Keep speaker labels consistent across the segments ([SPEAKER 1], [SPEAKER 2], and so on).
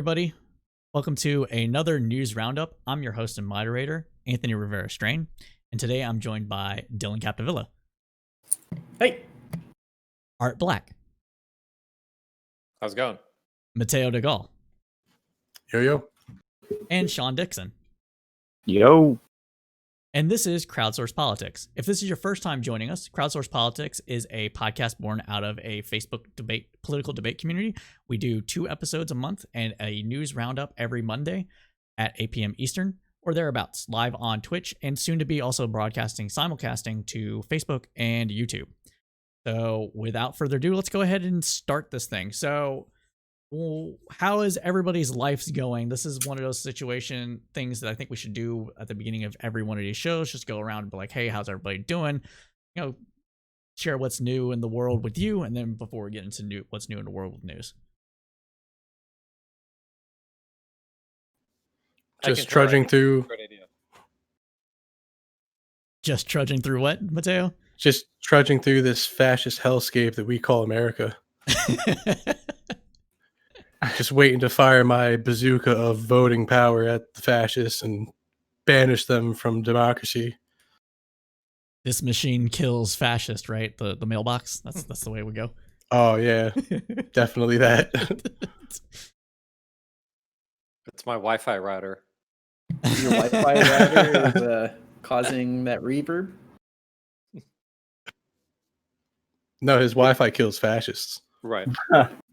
[SPEAKER 1] Everybody, welcome to another news roundup. I'm your host and moderator, Anthony Rivera Strain, and today I'm joined by Dylan Capdevila.
[SPEAKER 2] Hey.
[SPEAKER 1] Art Black.
[SPEAKER 3] How's it going?
[SPEAKER 1] Mateo DeGaulle.
[SPEAKER 4] Yo.
[SPEAKER 1] And Sean Dixon.
[SPEAKER 5] Yo.
[SPEAKER 1] And this is Crowdsourced Politics. If this is your first time joining us, Crowdsourced Politics is a podcast born out of a Facebook political debate community. We do 2 episodes a month and a news roundup every Monday at 8 p.m. Eastern or thereabouts, live on Twitch, and soon to be also broadcasting, simulcasting to Facebook and YouTube. So without further ado, let's go ahead and start this thing. So how is everybody's lives going? This is one of those things that I think we should do at the beginning of every one of these shows. Just go around and be like, hey, how's everybody doing? You know, share what's new in the world with you, and then before we get into what's new in the world with news.
[SPEAKER 4] Just trudging through.
[SPEAKER 1] Just trudging through what, Mateo?
[SPEAKER 4] Just trudging through this fascist hellscape that we call America. Just waiting to fire my bazooka of voting power at the fascists and banish them from democracy.
[SPEAKER 1] This machine kills fascist, right? The mailbox. That's the way we go.
[SPEAKER 4] Oh yeah, definitely that.
[SPEAKER 3] It's my Wi-Fi router.
[SPEAKER 2] Your Wi-Fi router is causing that reverb?
[SPEAKER 4] No, his Wi-Fi kills fascists.
[SPEAKER 3] Right.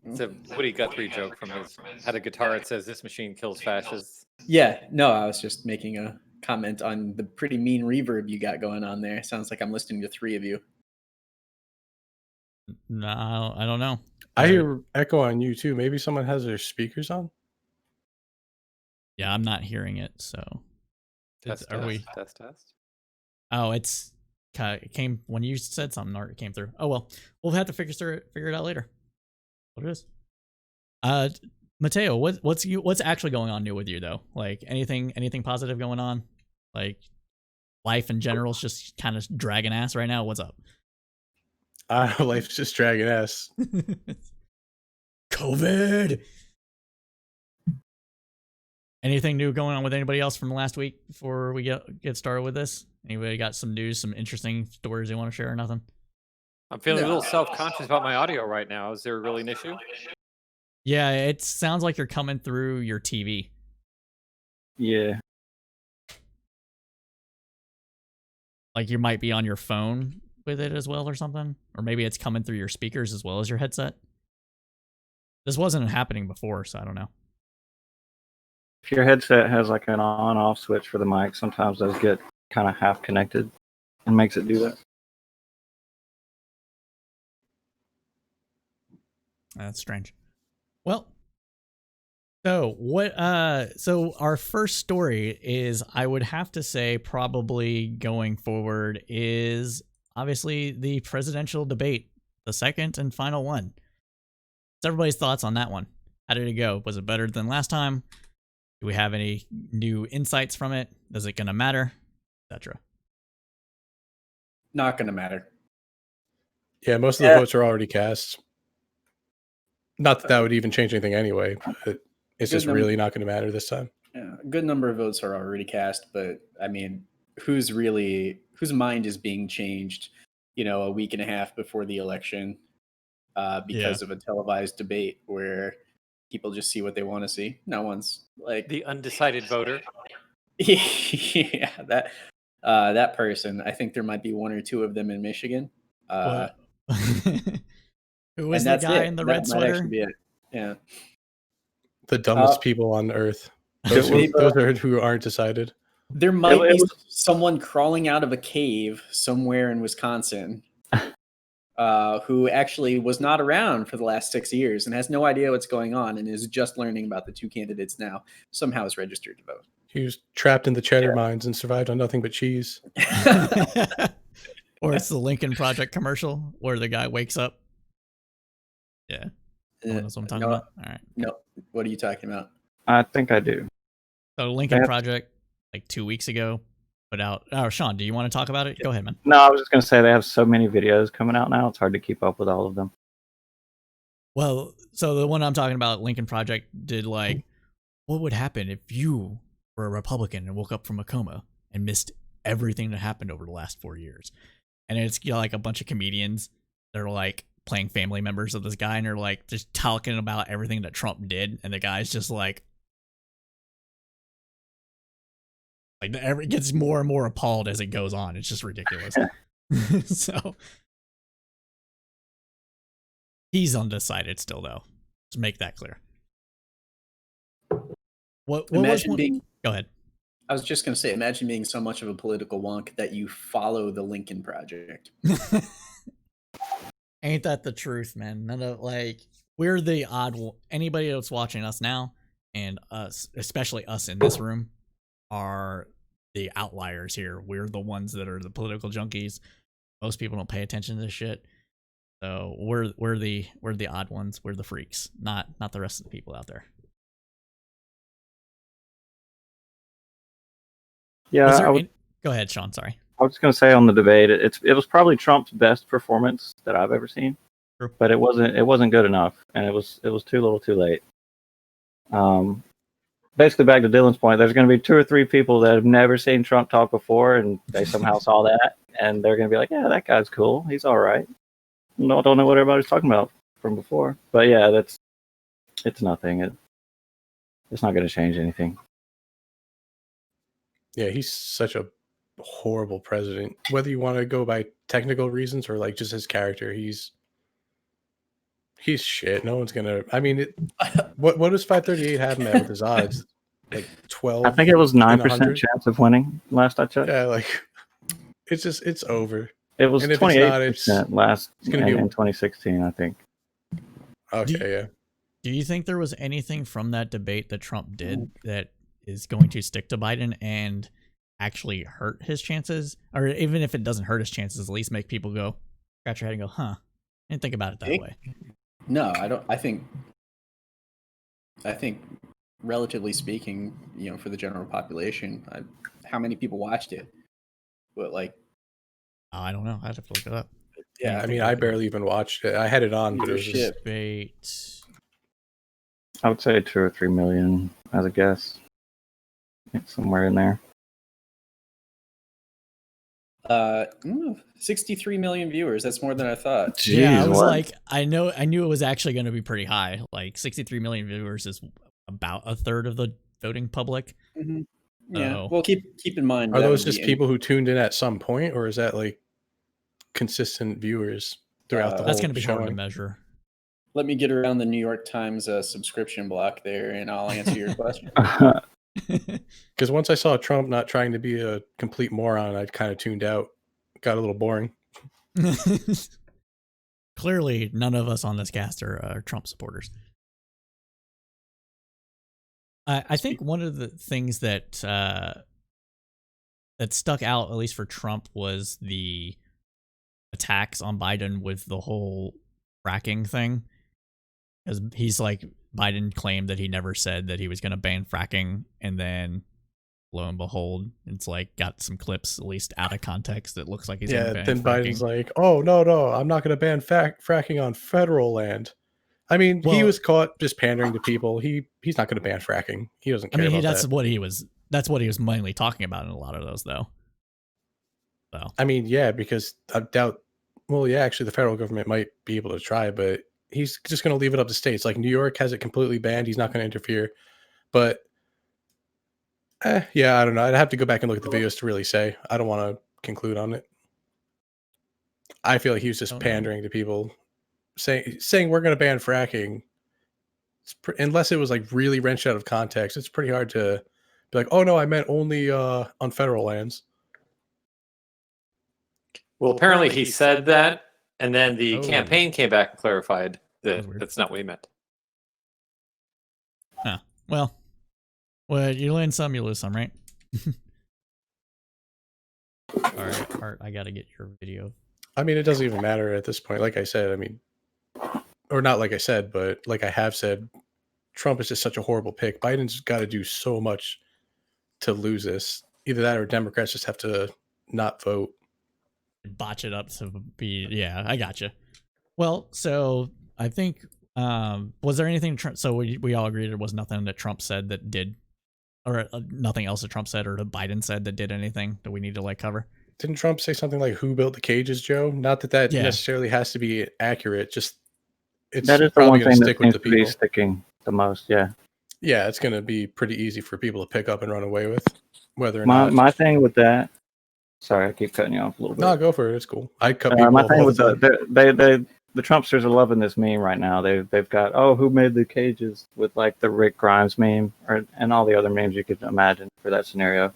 [SPEAKER 3] It's a Woody Guthrie joke from his had a guitar that says this machine kills fascists.
[SPEAKER 2] Yeah, no, I was just making a comment on the pretty mean reverb you got going on there. Sounds like I'm listening to 3 of you.
[SPEAKER 1] No, I don't know.
[SPEAKER 4] I hear echo on you too. Maybe someone has their speakers on?
[SPEAKER 1] Yeah, I'm not hearing it, so
[SPEAKER 3] Test.
[SPEAKER 1] Oh, it came when you said something, or it came through. Oh well, we'll have to figure it out later. What it is. Mateo, what's actually going on new with you though? Like anything positive going on? Like life in general is just kind of dragging ass right now. What's up?
[SPEAKER 4] Life's just dragging ass.
[SPEAKER 1] COVID. Anything new going on with anybody else from last week before we get started with this? Anybody got some news, some interesting stories they want to share or nothing?
[SPEAKER 3] I'm feeling a little self-conscious about my audio right now. Is there really an issue?
[SPEAKER 1] Yeah, it sounds like you're coming through your TV.
[SPEAKER 5] Yeah.
[SPEAKER 1] Like you might be on your phone with it as well or something. Or maybe it's coming through your speakers as well as your headset. This wasn't happening before, so I don't know.
[SPEAKER 5] If your headset has like an on-off switch for the mic, sometimes those get kind of half connected and makes it do that.
[SPEAKER 1] That's strange. Well, so our first story is, I would have to say, probably going forward, is obviously the presidential debate, the second and final one. What's everybody's thoughts on that one? How did it go? Was it better than last time? Do we have any new insights from it? Is it going to matter? Etc.
[SPEAKER 2] Not going to matter.
[SPEAKER 4] Yeah, most of the votes are already cast. Not that would even change anything anyway. But it's just really not going to matter this time.
[SPEAKER 2] Yeah, a good number of votes are already cast, but I mean, whose mind is being changed, a week and a half before the election because of a televised debate where people just see what they want to see. No one's like
[SPEAKER 3] the undecided voter.
[SPEAKER 2] Yeah, that person. I think there might be 1 or 2 of them in Michigan.
[SPEAKER 1] Who was the guy in the red sweater?
[SPEAKER 2] Yeah.
[SPEAKER 4] The dumbest people on earth. Those are who aren't decided.
[SPEAKER 2] There might be someone crawling out of a cave somewhere in Wisconsin who actually was not around for the last 6 years and has no idea what's going on and is just learning about the 2 candidates now. Somehow is registered to vote.
[SPEAKER 4] He was trapped in the cheddar mines and survived on nothing but cheese.
[SPEAKER 1] Or it's the Lincoln Project commercial where the guy wakes up. Yeah. That's what I'm talking about. All right.
[SPEAKER 2] No. What are you talking about?
[SPEAKER 5] I think I do.
[SPEAKER 1] So Lincoln Project, like 2 weeks ago, put out. Oh, Sean, do you want to talk about it? Go ahead, man.
[SPEAKER 5] No, I was just going to say they have so many videos coming out now. It's hard to keep up with all of them.
[SPEAKER 1] Well, so the one I'm talking about, Lincoln Project, did like what would happen if you were a Republican and woke up from a coma and missed everything that happened over the last 4 years? And it's like a bunch of comedians that are like playing family members of this guy, and they're like just talking about everything that Trump did, and the guy's just like it gets more and more appalled as it goes on. It's just ridiculous. So he's undecided still, though. To make that clear. What
[SPEAKER 2] Imagine
[SPEAKER 1] was one?
[SPEAKER 2] being.
[SPEAKER 1] Go ahead.
[SPEAKER 2] I was just going to say, imagine being so much of a political wonk that you follow the Lincoln Project.
[SPEAKER 1] Ain't that the truth, man? None of we're the odd. Anybody that's watching us now, and us, especially us in this room, are the outliers here. We're the ones that are the political junkies. Most people don't pay attention to this shit. So we're the odd ones. We're the freaks, not the rest of the people out there.
[SPEAKER 5] Yeah,
[SPEAKER 1] Go ahead, Sean. Sorry.
[SPEAKER 5] I was going to say on the debate, it was probably Trump's best performance that I've ever seen,
[SPEAKER 1] Sure.
[SPEAKER 5] But it wasn't good enough, and it was too little, too late. Basically, back to Dylan's point, there's going to be 2 or 3 people that have never seen Trump talk before, and they somehow saw that, and they're going to be like, "Yeah, that guy's cool. He's all right." No, don't know what everybody's talking about from before, but yeah, it's nothing. It's not going to change anything.
[SPEAKER 4] Yeah, he's such a horrible president. Whether you want to go by technical reasons or like just his character, he's shit. No one's gonna. I mean, what does 538 have him at with his odds? Like 12.
[SPEAKER 5] I think it was 9% chance of winning last I checked.
[SPEAKER 4] Yeah, like it's over.
[SPEAKER 5] It was 28% last
[SPEAKER 4] in
[SPEAKER 5] 2016, I think.
[SPEAKER 4] Okay, yeah.
[SPEAKER 1] Do you think there was anything from that debate that Trump did that is going to stick to Biden and actually hurt his chances? Or even if it doesn't hurt his chances, at least make people go, scratch your head and go, huh, I didn't think about it that way.
[SPEAKER 2] No, I don't. I think relatively speaking, for the general population, how many people watched it? What, like?
[SPEAKER 1] Oh, I don't know. I'd have to look it up.
[SPEAKER 2] Yeah,
[SPEAKER 4] I mean, I barely even watched it. I had it on, but it was just
[SPEAKER 1] debate.
[SPEAKER 5] I would say 2 or 3 million as a guess. It's somewhere in there.
[SPEAKER 2] 63 million viewers. That's more than I thought.
[SPEAKER 5] Jeez,
[SPEAKER 1] yeah, I was
[SPEAKER 5] what?
[SPEAKER 1] like, I knew it was actually going to be pretty high. Like 63 million viewers is about a third of the voting public.
[SPEAKER 2] Mm-hmm. Yeah.
[SPEAKER 1] So,
[SPEAKER 2] well, keep in mind.
[SPEAKER 4] Are those just people who tuned in at some point, or is that like consistent viewers throughout the whole
[SPEAKER 1] that's going to be hard to
[SPEAKER 4] showing?
[SPEAKER 1] measure.
[SPEAKER 2] Let me get around the New York Times subscription block there, and I'll answer your question.
[SPEAKER 4] Because once I saw Trump not trying to be a complete moron, I kind of tuned out. Got a little boring.
[SPEAKER 1] Clearly, none of us on this cast are Trump supporters. I think one of the things that stuck out, at least for Trump, was the attacks on Biden with the whole fracking thing. Because he's like, Biden claimed that he never said that he was going to ban fracking, and then lo and behold, it's like got some clips, at least out of context, that looks like he's going to ban
[SPEAKER 4] then
[SPEAKER 1] fracking.
[SPEAKER 4] Biden's like, "Oh no, I'm not going to ban fracking on federal land." I mean, he was caught just pandering to people. He's not going to ban fracking. He doesn't care.
[SPEAKER 1] That's what he was mainly talking about in a lot of those, though. So
[SPEAKER 4] I mean, yeah, because I doubt. Well, yeah, actually, the federal government might be able to try, but he's just going to leave it up to states. Like New York has it completely banned. He's not going to interfere. But yeah, I don't know. I'd have to go back and look at the videos to really say. I don't want to conclude on it. I feel like he was just pandering to people, saying we're going to ban fracking. Unless it was like really wrenched out of context, it's pretty hard to be like, "Oh no, I meant only on federal lands."
[SPEAKER 3] Well, apparently he said that, and then the campaign came back and clarified that that's not what he meant.
[SPEAKER 1] Huh. Well, you win some, you lose some, right? All right, Art, I got to get your video.
[SPEAKER 4] I mean, it doesn't even matter at this point. Like I said, I mean, or not like I said, but like I have said, Trump is just such a horrible pick. Biden's got to do so much to lose this. Either that or Democrats just have to not vote.
[SPEAKER 1] Botch it up to be, yeah, I gotcha. Well, so I think Was there anything so we all agreed there was nothing that Trump said that did, or nothing else that Trump said or that Biden said that did anything that we need to like cover?
[SPEAKER 4] Didn't Trump say something like "Who built the cages, Joe"? Not that
[SPEAKER 1] Yeah.
[SPEAKER 4] necessarily has to be accurate. Just it's
[SPEAKER 5] That is the
[SPEAKER 4] probably
[SPEAKER 5] one
[SPEAKER 4] going
[SPEAKER 5] thing
[SPEAKER 4] to
[SPEAKER 5] that
[SPEAKER 4] stick with
[SPEAKER 5] seems
[SPEAKER 4] the
[SPEAKER 5] to be
[SPEAKER 4] people.
[SPEAKER 5] sticking the most. Yeah.
[SPEAKER 4] Yeah, it's going to be pretty easy for people to pick up and run away with, whether or not.
[SPEAKER 5] My thing with that. Sorry, I keep cutting you off a little bit.
[SPEAKER 4] No, go for it. It's cool. I cut people
[SPEAKER 5] my
[SPEAKER 4] off
[SPEAKER 5] thing
[SPEAKER 4] all
[SPEAKER 5] with
[SPEAKER 4] the time.
[SPEAKER 5] the Trumpsters are loving this meme right now. They've got who made the cages with like the Rick Grimes meme and all the other memes you could imagine for that scenario.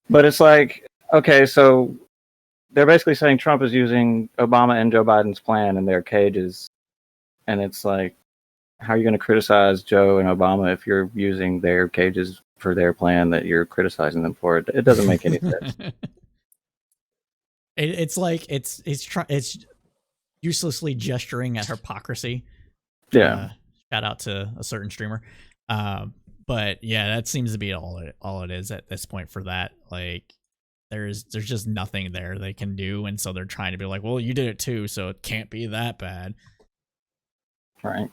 [SPEAKER 5] But it's like, okay, so they're basically saying Trump is using Obama and Joe Biden's plan in their cages, and it's like, how are you going to criticize Joe and Obama if you're using their cages for their plan that you're criticizing them for? It doesn't make any sense.
[SPEAKER 1] It's like it's uselessly gesturing at hypocrisy.
[SPEAKER 5] Yeah.
[SPEAKER 1] Shout out to a certain streamer. But yeah, that seems to be all it is at this point for that. Like there's just nothing there they can do, and so they're trying to be like, well, you did it too, so it can't be that bad.
[SPEAKER 5] Right.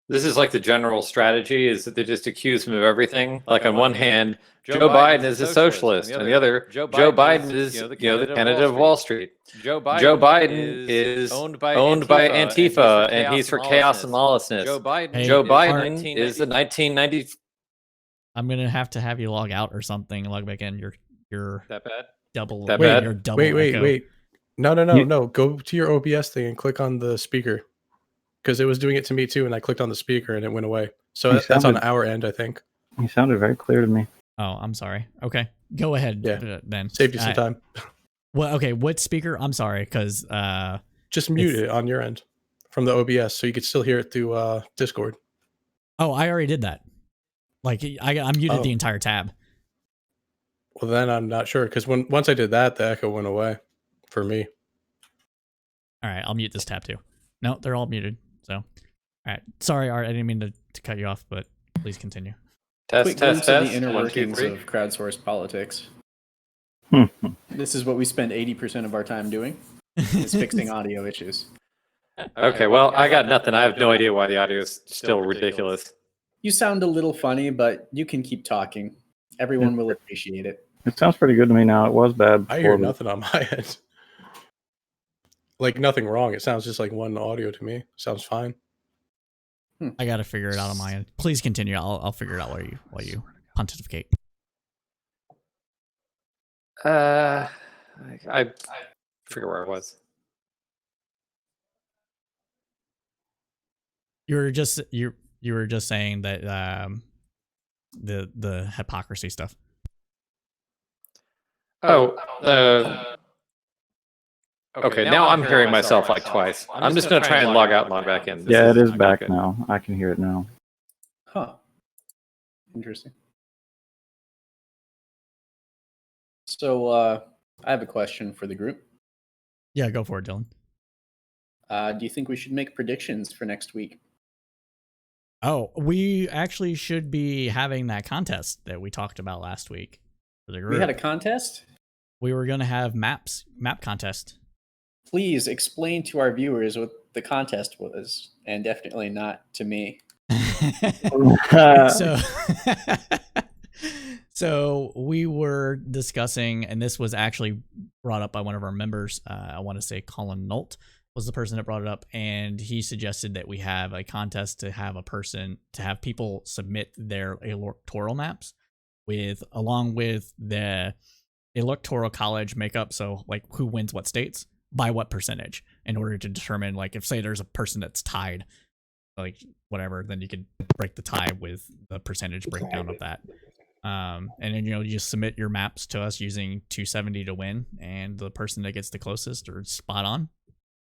[SPEAKER 3] This is like the general strategy is that they just accuse him of everything. Like on one hand, Joe Biden is a socialist, and the other, Joe Biden is the candidate of Wall Street. Joe Biden is owned by Antifa, and he's for chaos and lawlessness. Joe Biden is the 1990.
[SPEAKER 1] I'm gonna have you log out or something. Log back in. You're
[SPEAKER 3] that bad.
[SPEAKER 1] Double.
[SPEAKER 3] That
[SPEAKER 1] wait,
[SPEAKER 3] bad?
[SPEAKER 1] You're double.
[SPEAKER 4] Wait. No. Go to your OBS thing and click on the speaker. Because it was doing it to me too, and I clicked on the speaker and it went away. So that's on our end, I think.
[SPEAKER 5] He sounded very clear to me.
[SPEAKER 1] Oh, I'm sorry. Okay, go ahead.
[SPEAKER 4] Yeah,
[SPEAKER 1] then
[SPEAKER 4] saved you some time.
[SPEAKER 1] Well, okay. What speaker? I'm sorry, because
[SPEAKER 4] just mute it on your end from the OBS, so you could still hear it through Discord.
[SPEAKER 1] Oh, I already did that. Like I muted the entire tab.
[SPEAKER 4] Well, then I'm not sure because once I did that, the echo went away for me.
[SPEAKER 1] All right, I'll mute this tab too. No, they're all muted. So, all right. Sorry, Art. I didn't mean to cut you off, but please continue.
[SPEAKER 2] Quick glimpse of the inner workings of crowdsourced politics. This is what we spend 80% of our time doing, is fixing audio issues.
[SPEAKER 3] Okay, well, I got nothing. I have no idea why the audio is still ridiculous.
[SPEAKER 2] You sound a little funny, but you can keep talking. Everyone will appreciate it.
[SPEAKER 5] It sounds pretty good to me now. It was bad before.
[SPEAKER 4] I hear nothing on my end. Like nothing wrong. It sounds just like one audio to me. Sounds fine.
[SPEAKER 1] I got to figure it out on my end. Please continue. I'll figure it out while you pontificate.
[SPEAKER 3] I forget where I was.
[SPEAKER 1] You were just saying that the hypocrisy stuff.
[SPEAKER 3] Okay, now I'm hearing myself like twice. I'm just going to try and log out and log back in.
[SPEAKER 5] Yeah, it is back now. I can hear it now.
[SPEAKER 2] Huh. Interesting. So I have a question for the group.
[SPEAKER 1] Yeah, go for it, Dylan.
[SPEAKER 2] Do you think we should make predictions for next week?
[SPEAKER 1] Oh, we actually should be having that contest that we talked about last week for the group.
[SPEAKER 2] We had a contest?
[SPEAKER 1] We were going to have map contest.
[SPEAKER 2] Please explain to our viewers what the contest was, and definitely not to me.
[SPEAKER 1] So we were discussing, and this was actually brought up by one of our members. I want to say Colin Nolt was the person that brought it up, and he suggested that we have a contest to have people submit their electoral maps along with the electoral college makeup. So like who wins what states by what percentage, in order to determine, like, if say there's a person that's tied, like whatever, then you could break the tie with the percentage breakdown of that. And then, you just submit your maps to us using 270 to win, and the person that gets the closest or spot on,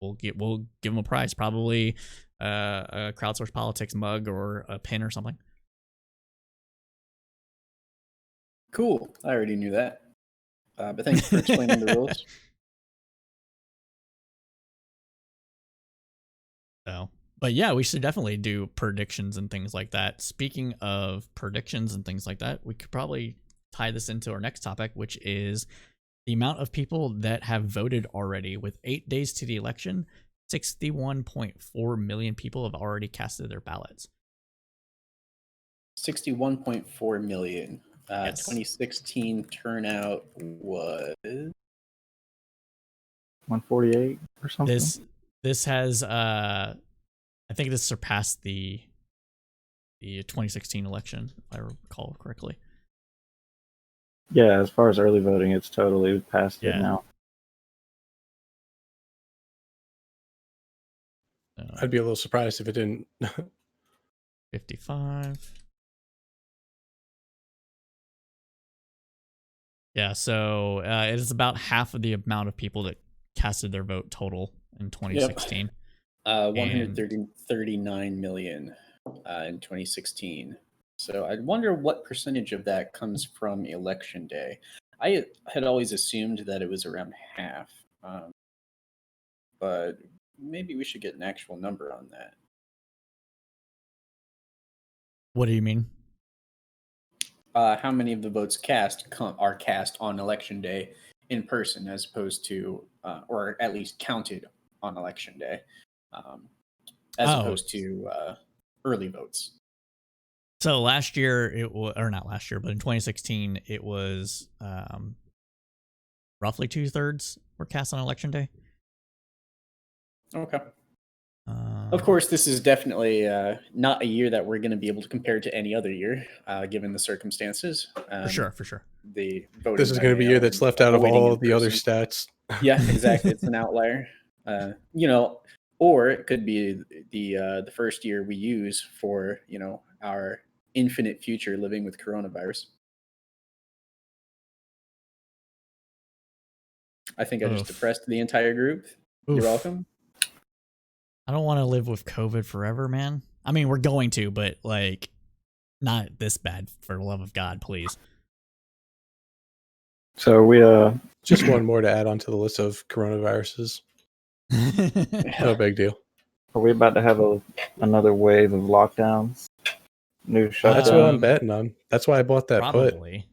[SPEAKER 1] we'll give them a prize, probably a Crowdsourced Politics mug or a pin or something.
[SPEAKER 2] Cool. I already knew that. But thanks for explaining the rules.
[SPEAKER 1] So, but yeah, we should definitely do predictions and things like that. Speaking of predictions and things like that, we could probably tie this into our next topic, which is the amount of people that have voted already. With 8 days to the election, 61.4 million people have already casted their ballots.
[SPEAKER 2] 61.4 million.
[SPEAKER 1] Yes.
[SPEAKER 2] 2016 turnout was
[SPEAKER 5] 148 or something.
[SPEAKER 1] This has I think this surpassed the 2016 election, if I recall correctly.
[SPEAKER 5] Yeah, as far as early voting, it's totally past it now.
[SPEAKER 4] I'd be a little surprised if it didn't.
[SPEAKER 1] 55. Yeah, so it is about half of the amount of people that casted their vote total in 2016.
[SPEAKER 2] 139 million in 2016. So I wonder what percentage of that comes from election day. I had always assumed that it was around half, but maybe we should get an actual number on that.
[SPEAKER 1] What do you mean?
[SPEAKER 2] How many of the votes cast are cast on election day in person, as opposed to, or at least counted on election day, as opposed to early votes?
[SPEAKER 1] So last year it was, or not last year, but in 2016 it was roughly 2/3 were cast on election day.
[SPEAKER 2] Okay. Of course, this is definitely not a year that we're going to be able to compare to any other year, given the circumstances.
[SPEAKER 1] For sure.
[SPEAKER 2] The voting
[SPEAKER 4] This is going to be a year that's left out of all the other stats.
[SPEAKER 2] Yeah, exactly. It's an outlier. Or it could be the first year we use for our infinite future living with coronavirus. I think I just depressed the entire group. You're welcome.
[SPEAKER 1] I don't want to live with COVID forever, man. I mean, we're going to, but like, not this bad, for the love of God, please.
[SPEAKER 5] So we
[SPEAKER 4] just one more to add onto the list of coronaviruses. No big deal.
[SPEAKER 5] Are we about to have another wave of lockdowns? New shutdown?
[SPEAKER 4] That's what I'm betting on. That's why I bought that
[SPEAKER 1] probably.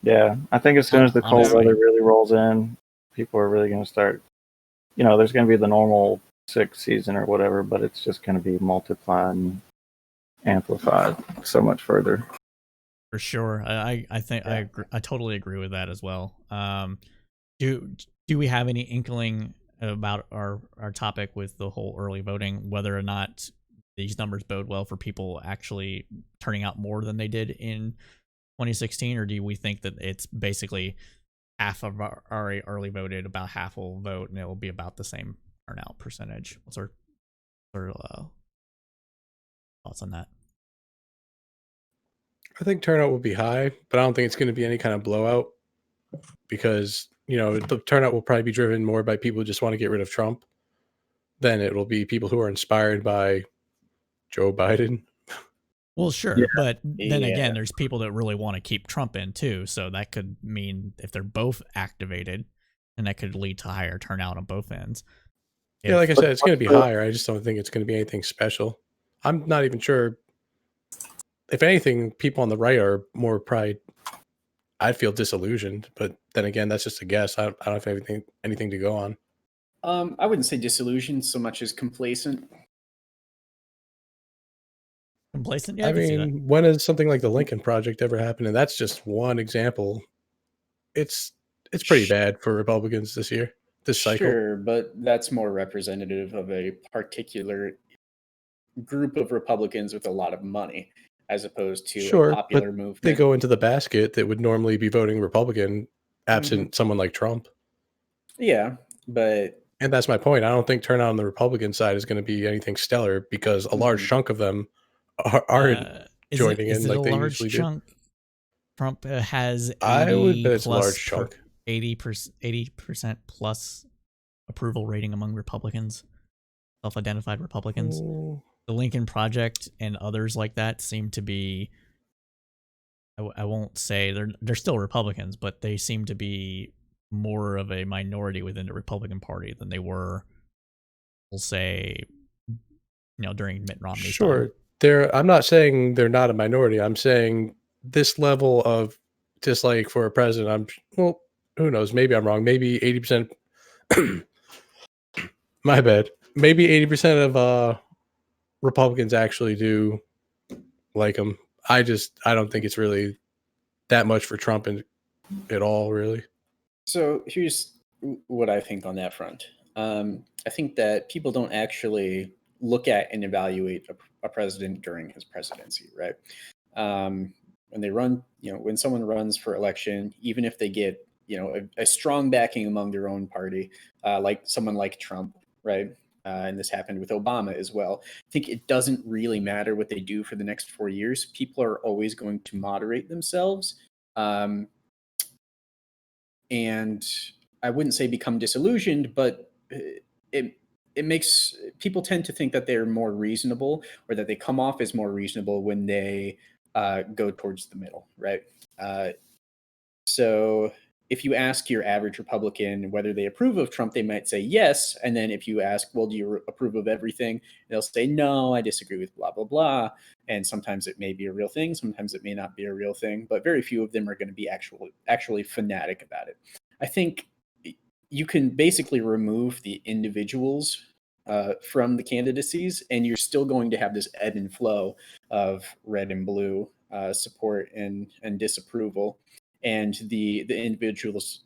[SPEAKER 5] Yeah, I think as soon as the cold weather really rolls in, people are really going to start. There's going to be the normal sick season or whatever, but it's just going to be multiplied and amplified so much further.
[SPEAKER 1] For sure, I think I totally agree with that as well. Do we have any inkling about our topic with the whole early voting, whether or not these numbers bode well for people actually turning out more than they did in 2016, or do we think that it's basically half of our early voted, about half will vote, and it will be about the same turnout percentage? What's our thoughts on that?
[SPEAKER 4] I think turnout will be high, but I don't think it's going to be any kind of blowout because, the turnout will probably be driven more by people who just want to get rid of Trump than it will be people who are inspired by Joe Biden.
[SPEAKER 1] Well, sure, but then again, there's people that really want to keep Trump in too, so that could mean if they're both activated, and that could lead to higher turnout on both ends.
[SPEAKER 4] Yeah, like I said, it's going to be higher. I just don't think it's going to be anything special. I'm not even sure. If anything, people on the right are more probably, I'd feel disillusioned, but then again, that's just a guess. I don't have anything to go on.
[SPEAKER 2] I wouldn't say disillusioned so much as complacent.
[SPEAKER 1] Complacent? Yeah,
[SPEAKER 4] I mean, when has something like the Lincoln Project ever happened? And that's just one example. It's pretty bad for Republicans this year, this cycle.
[SPEAKER 2] Sure, but that's more representative of a particular group of Republicans with a lot of money, as opposed to a popular movement.
[SPEAKER 4] They go into the basket that would normally be voting Republican, absent someone like Trump.
[SPEAKER 2] Yeah,
[SPEAKER 4] and that's my point. I don't think turnout on the Republican side is going to be anything stellar because a large chunk of them aren't joining in like they usually do.
[SPEAKER 1] Trump has 80
[SPEAKER 4] I would bet it's a large chunk.
[SPEAKER 1] 80% plus approval rating among Republicans, self-identified Republicans. The Lincoln Project and others like that seem to be, I won't say they're still Republicans, but they seem to be more of a minority within the Republican Party than they were, we'll say, during Mitt Romney's
[SPEAKER 4] Sure.
[SPEAKER 1] time.
[SPEAKER 4] I'm not saying they're not a minority. I'm saying this level of dislike for a president, who knows? Maybe I'm wrong. Maybe 80%, My bad. Maybe 80% of Republicans actually do like him. I don't think it's really that much for Trump at all, really.
[SPEAKER 2] So here's what I think on that front. I think that people don't actually look at and evaluate a president during his presidency, right? When they run, when someone runs for election, even if they get, a strong backing among their own party, like someone like Trump, right? And this happened with Obama as well. I think it doesn't really matter what they do for the next 4 years. People are always going to moderate themselves. And I wouldn't say become disillusioned, but it makes people tend to think that they're more reasonable, or that they come off as more reasonable when they go towards the middle, right? So if you ask your average Republican whether they approve of Trump, they might say yes. And then if you ask, well, do you approve of everything? They'll say, no, I disagree with blah, blah, blah. And sometimes it may be a real thing. Sometimes it may not be a real thing. But very few of them are going to be actually fanatic about it. I think you can basically remove the individuals from the candidacies, and you're still going to have this ebb and flow of red and blue support and disapproval. And the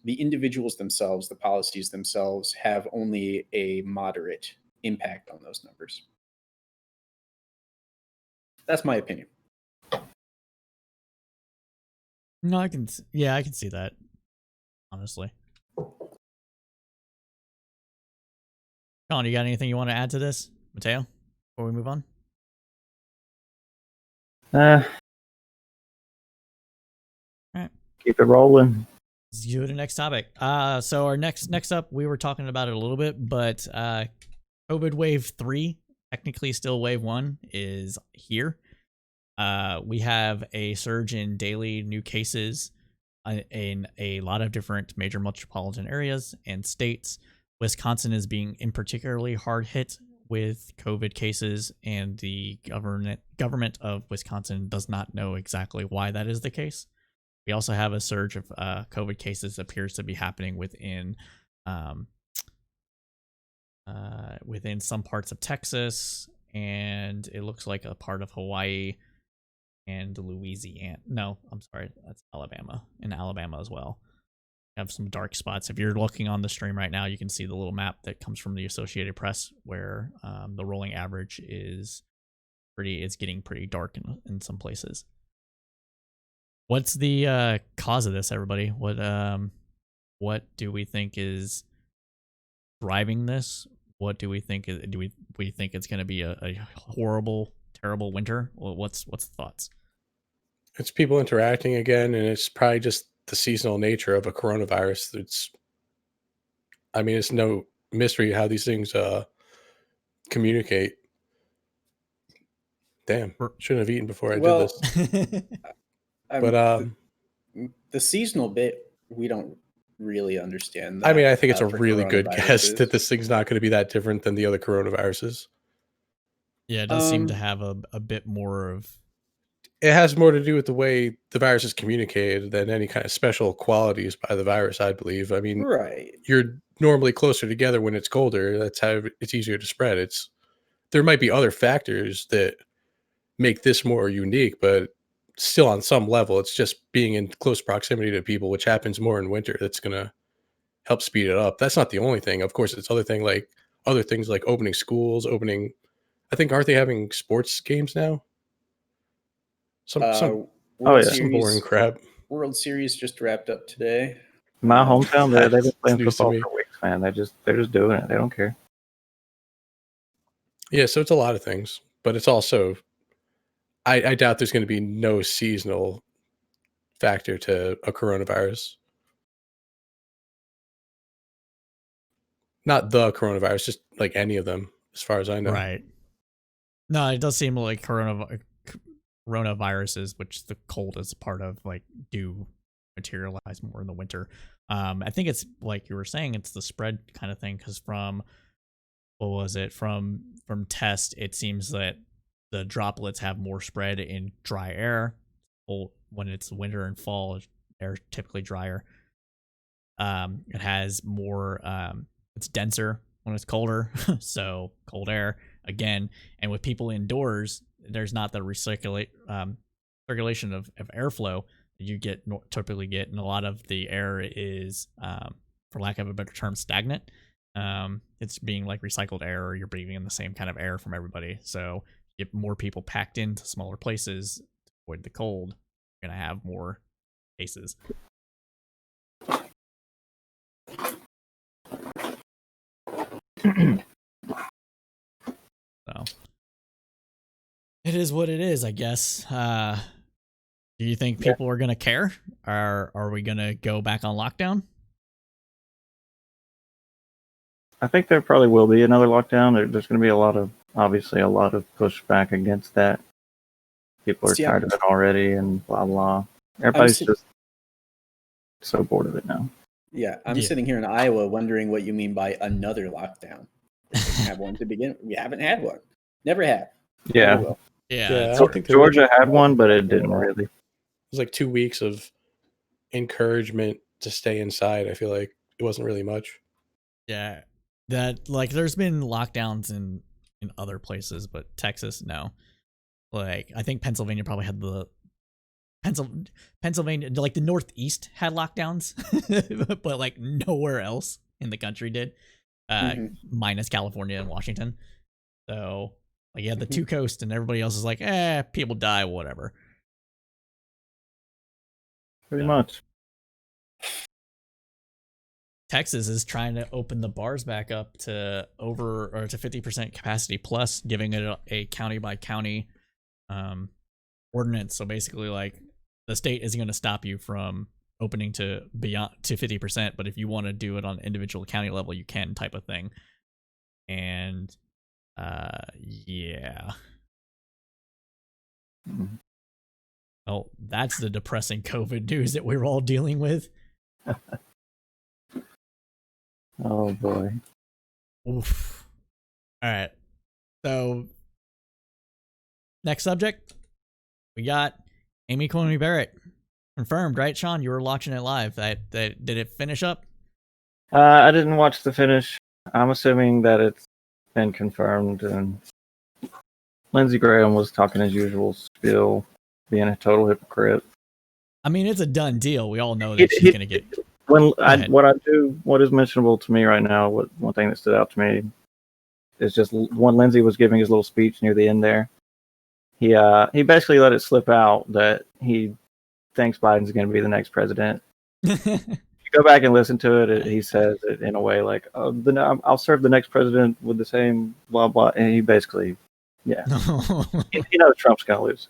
[SPEAKER 2] individuals themselves, the policies themselves, have only a moderate impact on those numbers. That's my opinion.
[SPEAKER 1] No, I can see that, honestly. Colin, you got anything you want to add to this, Mateo, before we move on?
[SPEAKER 5] Keep it rolling.
[SPEAKER 1] Let's go to the next topic. So our next up, we were talking about it a little bit, but COVID wave 3, technically still wave 1, is here. We have a surge in daily new cases in a lot of different major metropolitan areas and states. Wisconsin is being in particularly hard hit with COVID cases, and the government of Wisconsin does not know exactly why that is the case. We also have a surge of COVID cases that appears to be happening within some parts of Texas, and it looks like a part of Hawaii and Louisiana. No, I'm sorry, that's Alabama. In Alabama as well. We have some dark spots. If you're looking on the stream right now, you can see the little map that comes from the Associated Press, where the rolling average is getting pretty dark in some places. What's the cause of this, everybody? What do we think is driving this? What do we think? Do we think it's going to be a horrible, terrible winter? What's the thoughts?
[SPEAKER 4] It's people interacting again, and it's probably just the seasonal nature of a coronavirus. It's no mystery how these things communicate. Damn, shouldn't have eaten before I did this. But
[SPEAKER 2] the seasonal bit, we don't really understand that.
[SPEAKER 4] I think it's a really good guess that this thing's not going to be that different than the other coronaviruses.
[SPEAKER 1] Yeah, it does seem to have a bit more of...
[SPEAKER 4] It has more to do with the way the virus is communicated than any kind of special qualities by the virus, I believe.
[SPEAKER 2] Right.
[SPEAKER 4] You're normally closer together when it's colder. That's how it's easier to spread. There might be other factors that make this more unique, but still on some level, it's just being in close proximity to people, which happens more in winter. That's going to help speed it up. That's not the only thing. Of course, it's other things like opening schools, I think, aren't they having sports games now? Some boring crap.
[SPEAKER 2] World Series just wrapped up today.
[SPEAKER 5] My hometown, they've been playing football for weeks, man. They're just doing it. They don't care.
[SPEAKER 4] Yeah, so it's a lot of things, but it's also, I doubt there's going to be no seasonal factor to a coronavirus. Not the coronavirus, just like any of them, as far as I know.
[SPEAKER 1] Right. No, it does seem like coronaviruses, which the cold is part of, do materialize more in the winter. I think it's like you were saying, it's the spread kind of thing, because from test, it seems that the droplets have more spread in dry air. When it's winter and fall, air is typically drier. It has more, it's denser, when it's colder. So cold air again. And with people indoors, there's not the circulation of airflow that you typically get. And a lot of the air is, for lack of a better term, stagnant. It's being like recycled air, or you're breathing in the same kind of air from everybody. So if more people packed into smaller places to avoid the cold, you're going to have more cases. So it is what it is, I guess. Do you think people are going to care? Are we going to go back on lockdown?
[SPEAKER 5] I think there probably will be another lockdown. There's going to be obviously a lot of pushback against that. People are tired of it already and blah, blah. Everybody's just so bored of it now.
[SPEAKER 2] Yeah, I'm sitting here in Iowa wondering what you mean by another lockdown. We didn't have one to begin. We haven't had one. Never have.
[SPEAKER 5] Yeah.
[SPEAKER 2] Never will.
[SPEAKER 1] Yeah.
[SPEAKER 4] I don't think
[SPEAKER 5] Georgia had one, but it didn't really.
[SPEAKER 4] It was like 2 weeks of encouragement to stay inside. I feel like it wasn't really much.
[SPEAKER 1] Yeah. That, like, there's been lockdowns in other places, but Texas, no. Like, I think Pennsylvania probably had Pennsylvania, like the Northeast had lockdowns, but like nowhere else in the country did, minus California and Washington. So, like, you had the two coasts, and everybody else is like, people die, whatever.
[SPEAKER 5] Pretty much.
[SPEAKER 1] Texas is trying to open the bars back up to to 50% capacity plus, giving it a county by county ordinance. So basically, like, the state isn't going to stop you from opening to 50%, but if you want to do it on individual county level, you can, type of thing. And yeah. Well, that's the depressing COVID news that we're all dealing with.
[SPEAKER 5] Oh boy.
[SPEAKER 1] Oof. All right. So, next subject, we got Amy Coney Barrett confirmed, right, Sean? You were watching it live. That did it finish up?
[SPEAKER 5] I didn't watch the finish. I'm assuming that it's been confirmed, and Lindsey Graham was talking as usual, spiel, being a total hypocrite.
[SPEAKER 1] I mean, it's a done deal. We all know that she's going to get.
[SPEAKER 5] What is mentionable to me right now, one thing that stood out to me is just when Lindsey was giving his little speech near the end there, he basically let it slip out that he thinks Biden's going to be the next president. If you go back and listen to it, he says it in a way like, I'll serve the next president with the same blah, blah. And he basically, Trump's going to lose.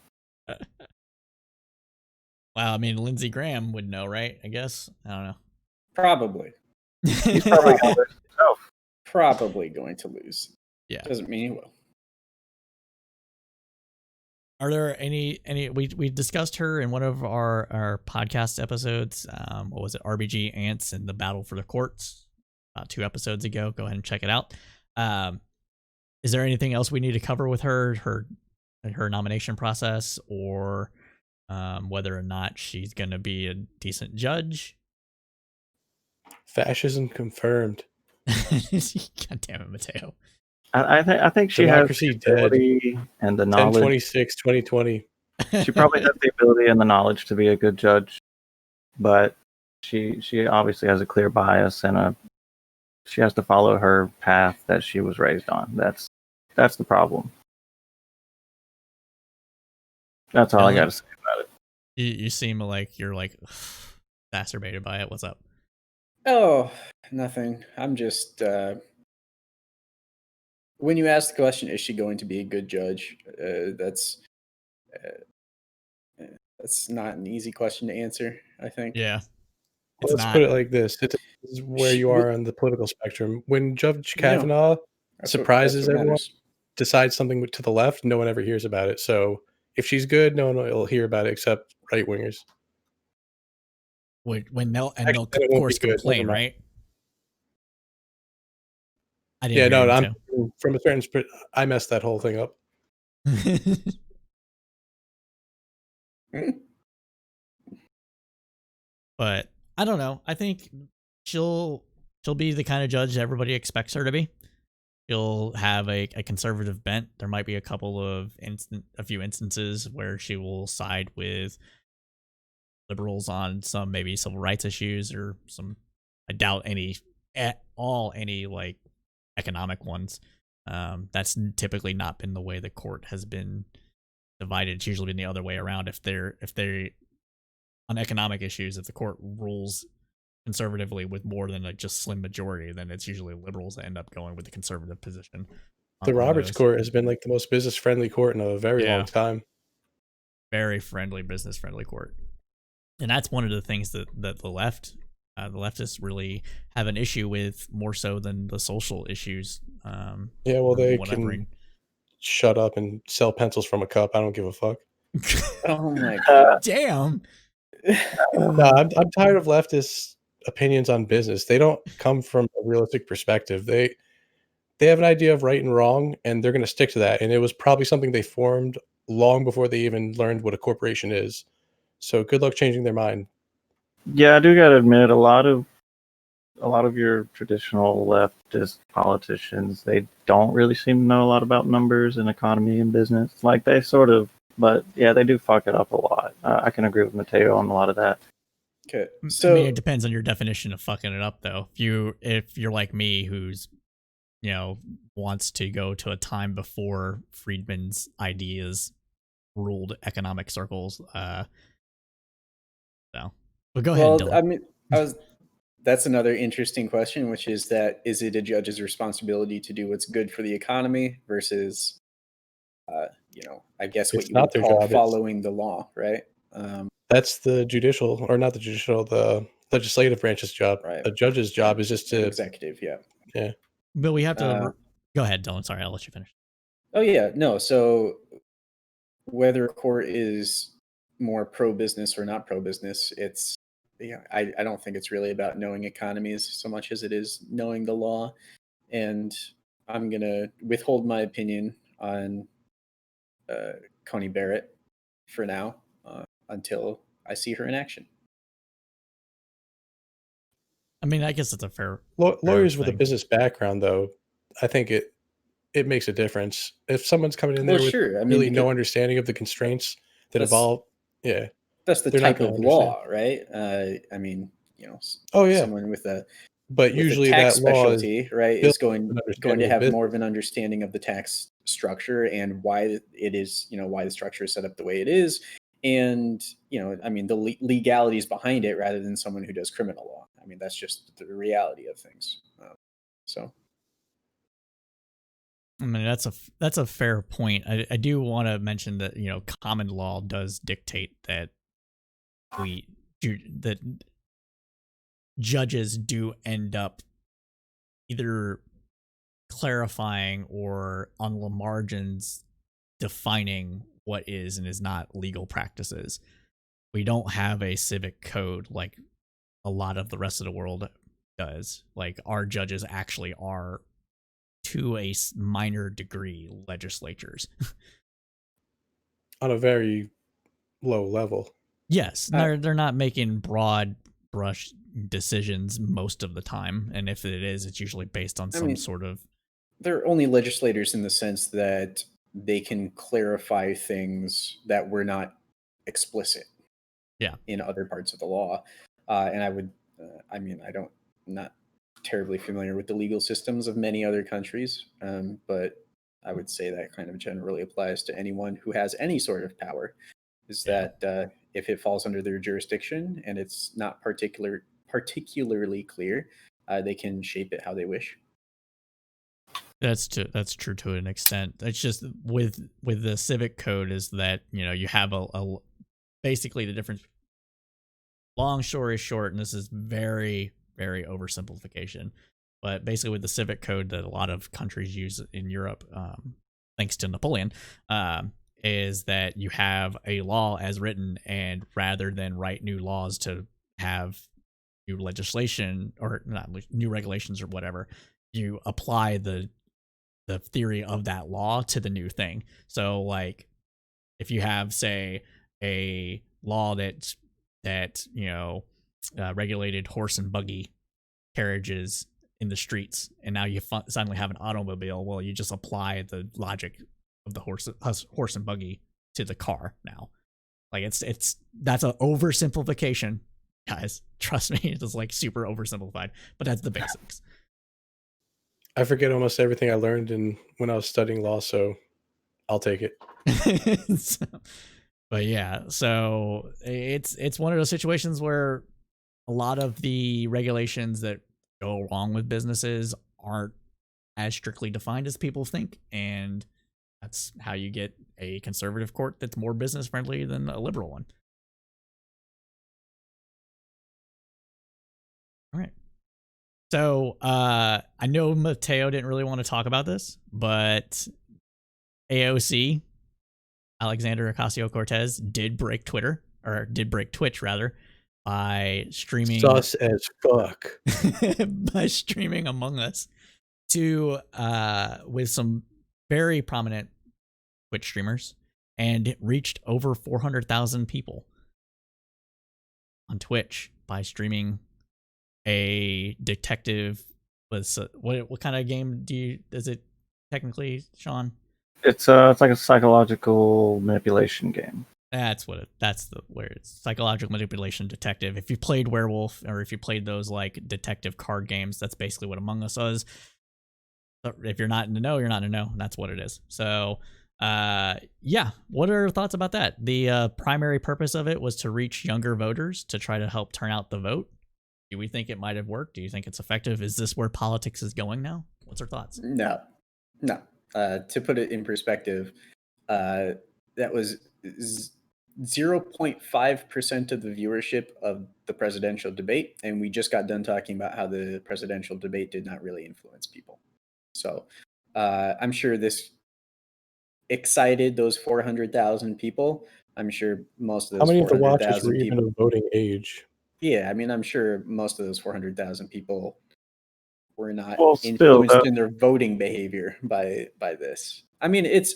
[SPEAKER 1] Wow, I mean, Lindsey Graham would know, right? I guess. I don't know.
[SPEAKER 2] Probably.
[SPEAKER 5] He's probably going to lose himself.
[SPEAKER 2] Probably going to lose.
[SPEAKER 1] Yeah.
[SPEAKER 2] Doesn't mean he will.
[SPEAKER 1] Are there any we discussed her in one of our podcast episodes, what was it, RBG Ants and the Battle for the Courts, about 2 episodes ago. Go ahead and check it out. Is there anything else we need to cover with her nomination process, or whether or not she's going to be a decent judge?
[SPEAKER 4] Fascism confirmed.
[SPEAKER 1] God damn it, Mateo.
[SPEAKER 5] I think she
[SPEAKER 4] Democracy
[SPEAKER 5] has the ability and the knowledge.
[SPEAKER 4] 10/26, 2020.
[SPEAKER 5] She probably has the ability and the knowledge to be a good judge, but she obviously has a clear bias, and she has to follow her path that she was raised on. That's the problem. That's all I got to say about it.
[SPEAKER 1] You seem like you're like exacerbated by it. What's up?
[SPEAKER 2] Oh, nothing. I'm just when you ask the question, is she going to be a good judge? That's not an easy question to answer, I think.
[SPEAKER 1] Yeah.
[SPEAKER 4] Let's put it like this. This is where you are on the political spectrum. When Judge Kavanaugh surprises everyone, decides something to the left, no one ever hears about it. So if she's good, no one will hear about it except right-wingers.
[SPEAKER 1] When they'll of course complain, right?
[SPEAKER 4] I'm from a certain I messed that whole thing up.
[SPEAKER 1] But I don't know. I think she'll be the kind of judge everybody expects her to be. she'll have a conservative bent. There might be a few instances where she will side with liberals on some maybe civil rights issues or some. I doubt any like economic ones. That's typically not been the way the court has been divided. It's usually been the other way around. If they're on economic issues, if the court rules conservatively with more than a just slim majority, then it's usually liberals that end up going with the conservative position.
[SPEAKER 4] The Roberts Court has been like the most business friendly court in a very long time.
[SPEAKER 1] Very friendly, business friendly court. And that's one of the things that the leftists really have an issue with more so than the social issues.
[SPEAKER 4] They can shut up and sell pencils from a cup. I don't give a fuck.
[SPEAKER 2] Oh my god!
[SPEAKER 1] Damn.
[SPEAKER 4] No, I'm tired of leftist opinions on business. They don't come from a realistic perspective. They have an idea of right and wrong, and they're going to stick to that. And it was probably something they formed long before they even learned what a corporation is. So good luck changing their mind.
[SPEAKER 5] Yeah, I do gotta admit, a lot of your traditional leftist politicians, they don't really seem to know a lot about numbers and economy and business. Like they sort of, but yeah, they do fuck it up a lot. I can agree with Mateo on a lot of that.
[SPEAKER 2] Okay, so
[SPEAKER 1] I mean, it depends on your definition of fucking it up, though. If you're like me, who's wants to go to a time before Friedman's ideas ruled economic circles, so. But go ahead, Dylan.
[SPEAKER 2] I mean, that's another interesting question, which is is it a judge's responsibility to do what's good for the economy versus, I guess what you would call following the law, right?
[SPEAKER 4] That's the judicial, or not the judicial, the legislative branch's job.
[SPEAKER 2] Right.
[SPEAKER 4] A judge's job is just to
[SPEAKER 2] executive, yeah.
[SPEAKER 1] But we have to go ahead, Dylan. Sorry, I'll let you finish.
[SPEAKER 2] Oh yeah, no. So whether a court is more pro-business or not pro-business, I don't think it's really about knowing economies so much as it is knowing the law. And I'm going to withhold my opinion on Coney Barrett for now until I see her in action.
[SPEAKER 1] I mean, I guess it's a fair
[SPEAKER 4] lawyers
[SPEAKER 1] fair
[SPEAKER 4] with a business background, though. I think it makes a difference if someone's coming in there with really no understanding of the constraints that involve. Yeah,
[SPEAKER 2] that's the type of law, right? I mean, someone with a
[SPEAKER 4] usually
[SPEAKER 2] a tax
[SPEAKER 4] that law
[SPEAKER 2] specialty, right, is going to have more of an understanding of the tax structure and why it is, why the structure is set up the way it is, and I mean the legalities behind it, rather than someone who does criminal law. I mean, that's just the reality of things. So.
[SPEAKER 1] I mean, that's a fair point. I do want to mention that common law does dictate that that judges do end up either clarifying or on the margins defining what is and is not legal practices. We don't have a civic code like a lot of the rest of the world does. Like, our judges actually are, to a minor degree, legislatures.
[SPEAKER 4] On a very low level.
[SPEAKER 1] Yes, they're not making broad brush decisions most of the time, and if it is, it's usually based on some sort of.
[SPEAKER 2] They're only legislators in the sense that they can clarify things that were not explicit.
[SPEAKER 1] Yeah.
[SPEAKER 2] In other parts of the law, and I'm not terribly familiar with the legal systems of many other countries, but I would say that kind of generally applies to anyone who has any sort of power. That if it falls under their jurisdiction and it's not particularly clear, they can shape it how they wish.
[SPEAKER 1] That's true to an extent. It's just with the civic code is that you have a basically the difference. Long story short, and this is very, very oversimplification, but basically with the civic code that a lot of countries use in Europe, thanks to Napoleon, is that you have a law as written, and rather than write new laws to have new legislation or not new regulations or whatever, you apply the theory of that law to the new thing. So, like, if you have, say, a law that regulated horse and buggy carriages in the streets, and now you suddenly have an automobile. Well, you just apply the logic of the horse and buggy to the car now. Like that's an oversimplification, guys. Trust me, it's like super oversimplified, but that's the basics.
[SPEAKER 4] I forget almost everything I learned when I was studying law, so I'll take it.
[SPEAKER 1] But yeah, so it's one of those situations where a lot of the regulations that go wrong with businesses aren't as strictly defined as people think, and that's how you get a conservative court that's more business friendly than a liberal one. All right. So I know Mateo didn't really want to talk about this, but AoC, Alexander Ocasio-Cortez, did break Twitch rather, by streaming
[SPEAKER 4] sus as fuck.
[SPEAKER 1] by streaming Among Us to with some very prominent Twitch streamers, and it reached over 400,000 people on Twitch by streaming a detective. What kind of game is it technically, Sean?
[SPEAKER 5] It's like a psychological manipulation game.
[SPEAKER 1] That's where it's psychological manipulation detective. If you played Werewolf, or if you played those like detective card games, that's basically what Among Us is. If you're not in the know, you're not in the know. That's what it is. So, yeah. What are your thoughts about that? The primary purpose of it was to reach younger voters to try to help turn out the vote. Do we think it might have worked? Do you think it's effective? Is this where politics is going now? What's your thoughts?
[SPEAKER 2] No. To put it in perspective, that was 0.5% of the viewership of the presidential debate, and we just got done talking about how the presidential debate did not really influence people. So I'm sure this excited those 400,000 people. I'm sure most of those.
[SPEAKER 4] How many of the watchers were even of voting age?
[SPEAKER 2] Yeah, I mean, I'm sure most of those 400,000 people were not influenced in their voting behavior by this. I mean, it's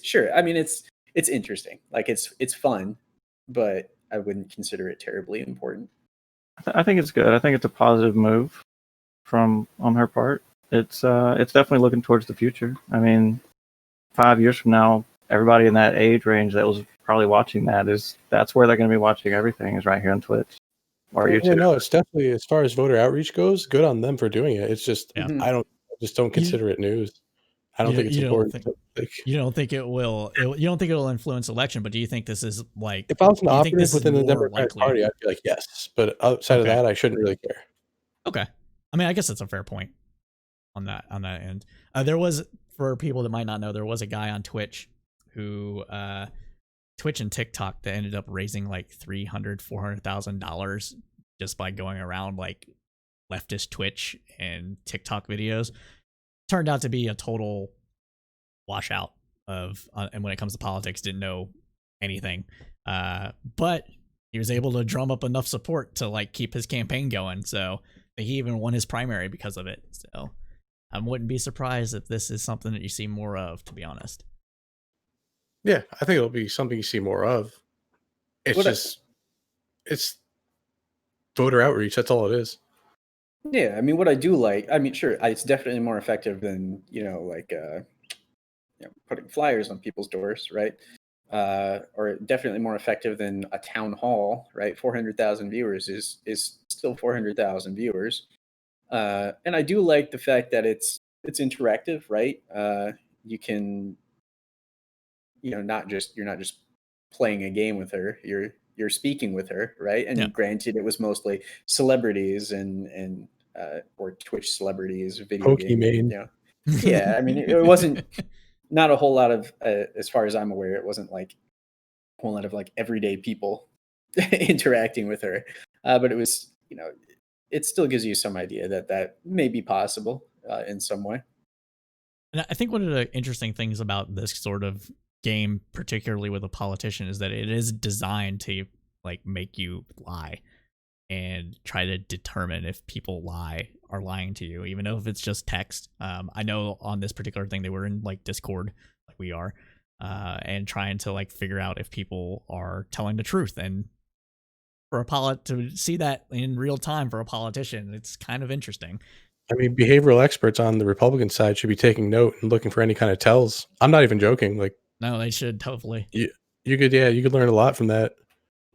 [SPEAKER 2] interesting. Like it's fun, but I wouldn't consider it terribly important.
[SPEAKER 5] I think it's good. I think it's a positive move on her part. It's definitely looking towards the future. I mean, 5 years from now, everybody in that age range that was probably watching that's where they're going to be watching everything, is right here on Twitch or YouTube.
[SPEAKER 4] Yeah, no, it's definitely, as far as voter outreach goes, good on them for doing it. It's just I just don't consider it news. I don't think it's important.
[SPEAKER 1] You don't think it will? You don't think it will influence election? But do you think this is like?
[SPEAKER 4] If I was an operative within the Democratic Party, I'd be like, yes. But outside of that, I shouldn't really care.
[SPEAKER 1] Okay, I mean, I guess that's a fair point on that end. There was, for people that might not know, there was a guy on Twitch who Twitch and TikTok that ended up raising like $400,000 just by going around like leftist Twitch and TikTok videos. Turned out to be a total washout of, and when it comes to politics, didn't know anything. But he was able to drum up enough support to like keep his campaign going. So he even won his primary because of it. So I wouldn't be surprised if this is something that you see more of, to be honest.
[SPEAKER 4] Yeah, I think it'll be something you see more of. It's voter outreach. That's all it is.
[SPEAKER 2] Yeah, I mean, what I do like, I mean, sure, it's definitely more effective than, putting flyers on people's doors, right? Or definitely more effective than a town hall, right? 400,000 viewers is still 400,000 viewers. And I do like the fact that it's interactive, right? You can, you're not just playing a game with her, you're speaking with her, right? And granted, it was mostly celebrities and or Twitch celebrities, video games. Yeah, I mean, it wasn't not a whole lot of, as far as I'm aware, it wasn't like a whole lot of like everyday people interacting with her. But it was, it still gives you some idea that may be possible in some way.
[SPEAKER 1] And I think one of the interesting things about this sort of game, particularly with a politician, is that it is designed to like make you lie and try to determine if people are lying to you, even if it's just text. I know on this particular thing, they were in like Discord, like we are, and trying to like figure out if people are telling the truth. And for to see that in real time for a politician, it's kind of interesting.
[SPEAKER 4] I mean, behavioral experts on the Republican side should be taking note and looking for any kind of tells. I'm not even joking. Like,
[SPEAKER 1] No, they should hopefully.
[SPEAKER 4] you could learn a lot from that.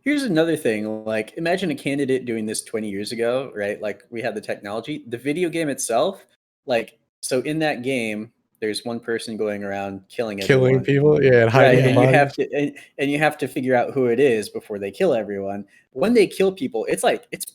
[SPEAKER 2] Here's another thing. Like, imagine a candidate doing this 20 years ago, right? Like, we had the technology, the video game itself. Like, so in that game, there's one person going around killing everyone.
[SPEAKER 4] People, yeah, and hiding
[SPEAKER 2] and
[SPEAKER 4] the
[SPEAKER 2] you
[SPEAKER 4] bodies.
[SPEAKER 2] have to and you have to figure out who it is before they kill everyone. When they kill people, it's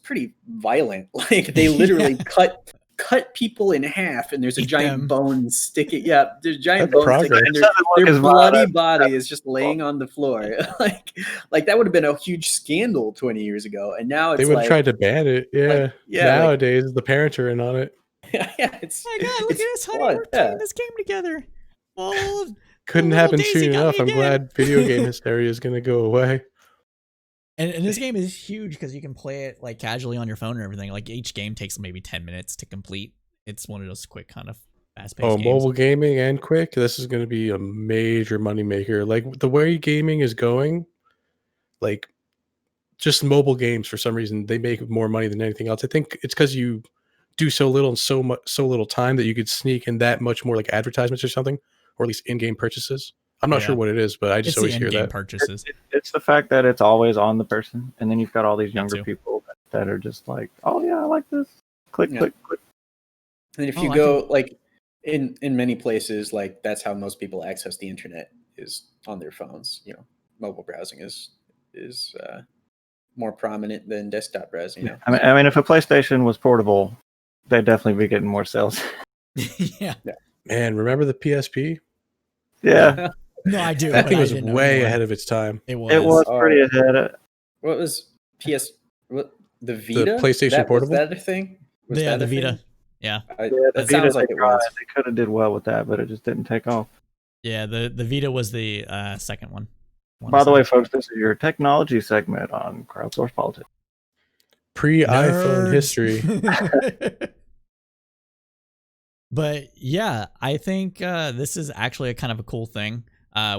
[SPEAKER 2] pretty violent. Like, they literally cut people in half, and there's a
[SPEAKER 1] Eat
[SPEAKER 2] giant
[SPEAKER 1] them.
[SPEAKER 2] bone sticking. Yeah, there's a giant
[SPEAKER 4] That's
[SPEAKER 2] bone sticking,
[SPEAKER 4] progress.
[SPEAKER 2] and their
[SPEAKER 5] It's
[SPEAKER 2] bloody
[SPEAKER 5] violent.
[SPEAKER 2] body is just laying on the floor. like that would have been a huge scandal 20 years ago, and now it's
[SPEAKER 4] They would have
[SPEAKER 2] like,
[SPEAKER 4] tried to ban it. Yeah.
[SPEAKER 2] yeah,
[SPEAKER 4] Nowadays, the parents are in on it.
[SPEAKER 2] yeah, it's
[SPEAKER 1] Oh my God, look at
[SPEAKER 2] it's
[SPEAKER 1] us, honey.
[SPEAKER 2] fun,
[SPEAKER 1] We're
[SPEAKER 2] yeah.
[SPEAKER 1] playing this game together. Oh,
[SPEAKER 4] Couldn't
[SPEAKER 1] little
[SPEAKER 4] happen
[SPEAKER 1] Daisy
[SPEAKER 4] soon
[SPEAKER 1] got
[SPEAKER 4] enough.
[SPEAKER 1] me
[SPEAKER 4] I'm
[SPEAKER 1] again.
[SPEAKER 4] glad video game hysteria is going to go away.
[SPEAKER 1] and this game is huge because you can play it like casually on your phone and everything. Like each game takes maybe 10 minutes to complete. It's one of those quick kind of fast-paced
[SPEAKER 4] Oh,
[SPEAKER 1] games.
[SPEAKER 4] mobile gaming and quick. This is going to be a major moneymaker. Like the way gaming is going, like just mobile games for some reason they make more money than anything else. I think it's because you do so little in so little time that you could sneak in that much more like advertisements or something, or at least in-game purchases. I'm not sure what it is, but I just
[SPEAKER 1] It's the
[SPEAKER 4] always hear
[SPEAKER 1] in-game
[SPEAKER 4] that.
[SPEAKER 1] purchases.
[SPEAKER 5] It's the fact that it's always on the person, and then you've got all these
[SPEAKER 1] That
[SPEAKER 5] younger
[SPEAKER 1] too.
[SPEAKER 5] people that are just like, oh yeah, I like this. Click,
[SPEAKER 2] Yeah.
[SPEAKER 5] click, click.
[SPEAKER 2] And if
[SPEAKER 1] Oh,
[SPEAKER 2] you
[SPEAKER 1] I
[SPEAKER 2] go like in many places, like that's how most people access the internet is on their phones. You know, mobile browsing is more prominent than desktop browsing. You know?
[SPEAKER 5] I mean, if a PlayStation was portable, they'd definitely be getting more sales.
[SPEAKER 1] Yeah.
[SPEAKER 4] Man, remember the PSP?
[SPEAKER 5] Yeah,
[SPEAKER 1] No, I do.
[SPEAKER 4] That
[SPEAKER 1] but
[SPEAKER 4] thing
[SPEAKER 1] I
[SPEAKER 4] was
[SPEAKER 1] didn't know
[SPEAKER 4] way
[SPEAKER 1] more.
[SPEAKER 4] ahead of its time.
[SPEAKER 1] It was.
[SPEAKER 5] it was pretty ahead.
[SPEAKER 2] What was the Vita?
[SPEAKER 4] PlayStation Portable?
[SPEAKER 2] Was that a thing? Was
[SPEAKER 1] Yeah,
[SPEAKER 2] that
[SPEAKER 1] the
[SPEAKER 2] a thing?
[SPEAKER 1] Vita. Yeah.
[SPEAKER 5] The
[SPEAKER 2] That
[SPEAKER 5] Vita,
[SPEAKER 2] sounds like
[SPEAKER 5] they
[SPEAKER 2] it was.
[SPEAKER 5] They could have did well with that, but it just didn't take off.
[SPEAKER 1] Yeah, the Vita was the second one.
[SPEAKER 5] By the way, folks, this is your technology segment on Crowdsourced Politics.
[SPEAKER 4] Pre-iPhone
[SPEAKER 1] Nerds.
[SPEAKER 4] history.
[SPEAKER 1] But yeah, I think this is actually a kind of a cool thing.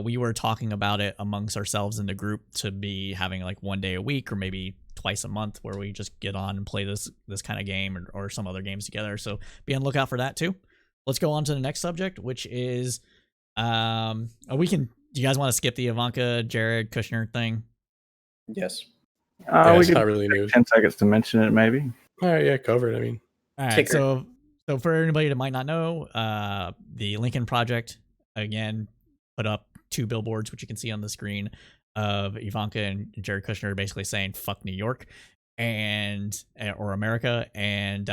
[SPEAKER 1] We were talking about it amongst ourselves in the group to be having like one day a week or maybe twice a month where we just get on and play this kind of game or some other games together. So be on the lookout for that too. Let's go on to the next subject, which is do you guys want to skip the Ivanka, Jared, Kushner thing?
[SPEAKER 2] Yes.
[SPEAKER 4] Yeah,
[SPEAKER 5] We
[SPEAKER 4] it's
[SPEAKER 5] could
[SPEAKER 4] not really news.
[SPEAKER 5] 10 seconds to mention it, maybe.
[SPEAKER 4] All right, yeah, cover it. I mean,
[SPEAKER 1] All right,
[SPEAKER 2] Kicker.
[SPEAKER 1] so for anybody that might not know, the Lincoln Project again put up 2 billboards, which you can see on the screen, of Ivanka and Jared Kushner basically saying "fuck New York" or America, and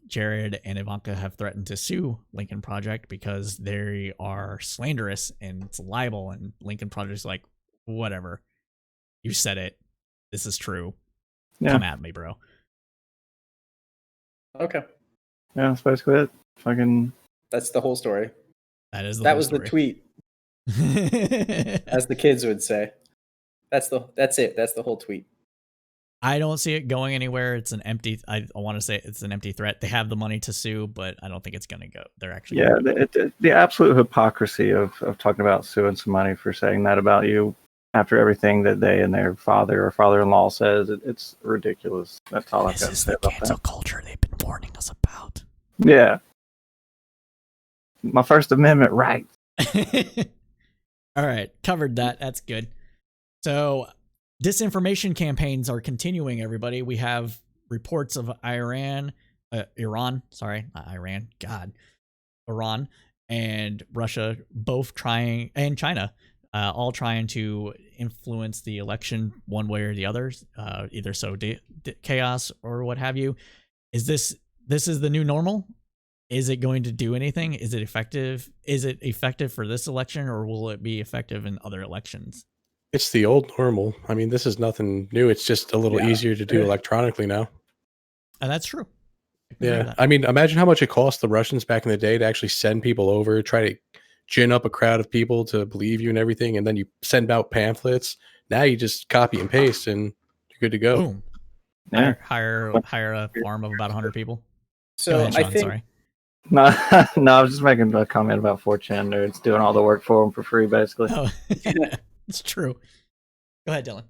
[SPEAKER 1] Jared and Ivanka have threatened to sue Lincoln Project because they are slanderous and it's libel, and Lincoln Project's like, whatever, you said it, this is true,
[SPEAKER 5] Yeah.
[SPEAKER 1] come at me, bro.
[SPEAKER 2] Okay.
[SPEAKER 5] Yeah, that's basically it. Fucking.
[SPEAKER 2] That's the whole story.
[SPEAKER 1] That is
[SPEAKER 2] That was the tweet,
[SPEAKER 1] the
[SPEAKER 2] as the kids would say. That's it. That's the whole tweet.
[SPEAKER 1] I don't see it going anywhere. It's an empty. I want to say it's an empty threat. They have the money to sue, but I don't think it's going to go. They're actually.
[SPEAKER 5] Yeah, the absolute hypocrisy of talking about suing somebody for saying that about you after everything that they and their father or father-in-law says, it's ridiculous. That's all I've
[SPEAKER 1] This
[SPEAKER 5] got to
[SPEAKER 1] is
[SPEAKER 5] say
[SPEAKER 1] the
[SPEAKER 5] about
[SPEAKER 1] cancel
[SPEAKER 5] that.
[SPEAKER 1] culture they've been warning us about.
[SPEAKER 5] Yeah. My First Amendment rights.
[SPEAKER 1] All right, covered that. That's good. So, disinformation campaigns are continuing, everybody. We have reports of Iran, and Russia both trying, and China, all trying to influence the election one way or the other, either chaos or what have you. Is this is the new normal? Is it going to do anything? Is it effective? Is it effective for this election, or will it be effective in other elections?
[SPEAKER 4] it's the old normal. I mean, this is nothing new. It's just a little easier to do electronically now.
[SPEAKER 1] And that's true. I can agree with
[SPEAKER 4] Yeah.
[SPEAKER 1] that.
[SPEAKER 4] I mean, imagine how much it cost the Russians back in the day to actually send people over, try to gin up a crowd of people to believe you and everything, and then you send out pamphlets. Now you just copy and paste and you're good to go.
[SPEAKER 1] Boom.
[SPEAKER 5] Yeah.
[SPEAKER 1] Hire a farm of about 100 people. Go
[SPEAKER 2] So
[SPEAKER 1] ahead,
[SPEAKER 2] I
[SPEAKER 1] Sean,
[SPEAKER 2] think
[SPEAKER 1] sorry.
[SPEAKER 5] No, I was just making a comment about 4chan nerds doing all the work for them for free, basically.
[SPEAKER 1] Oh, it's true. Go ahead, Dylan.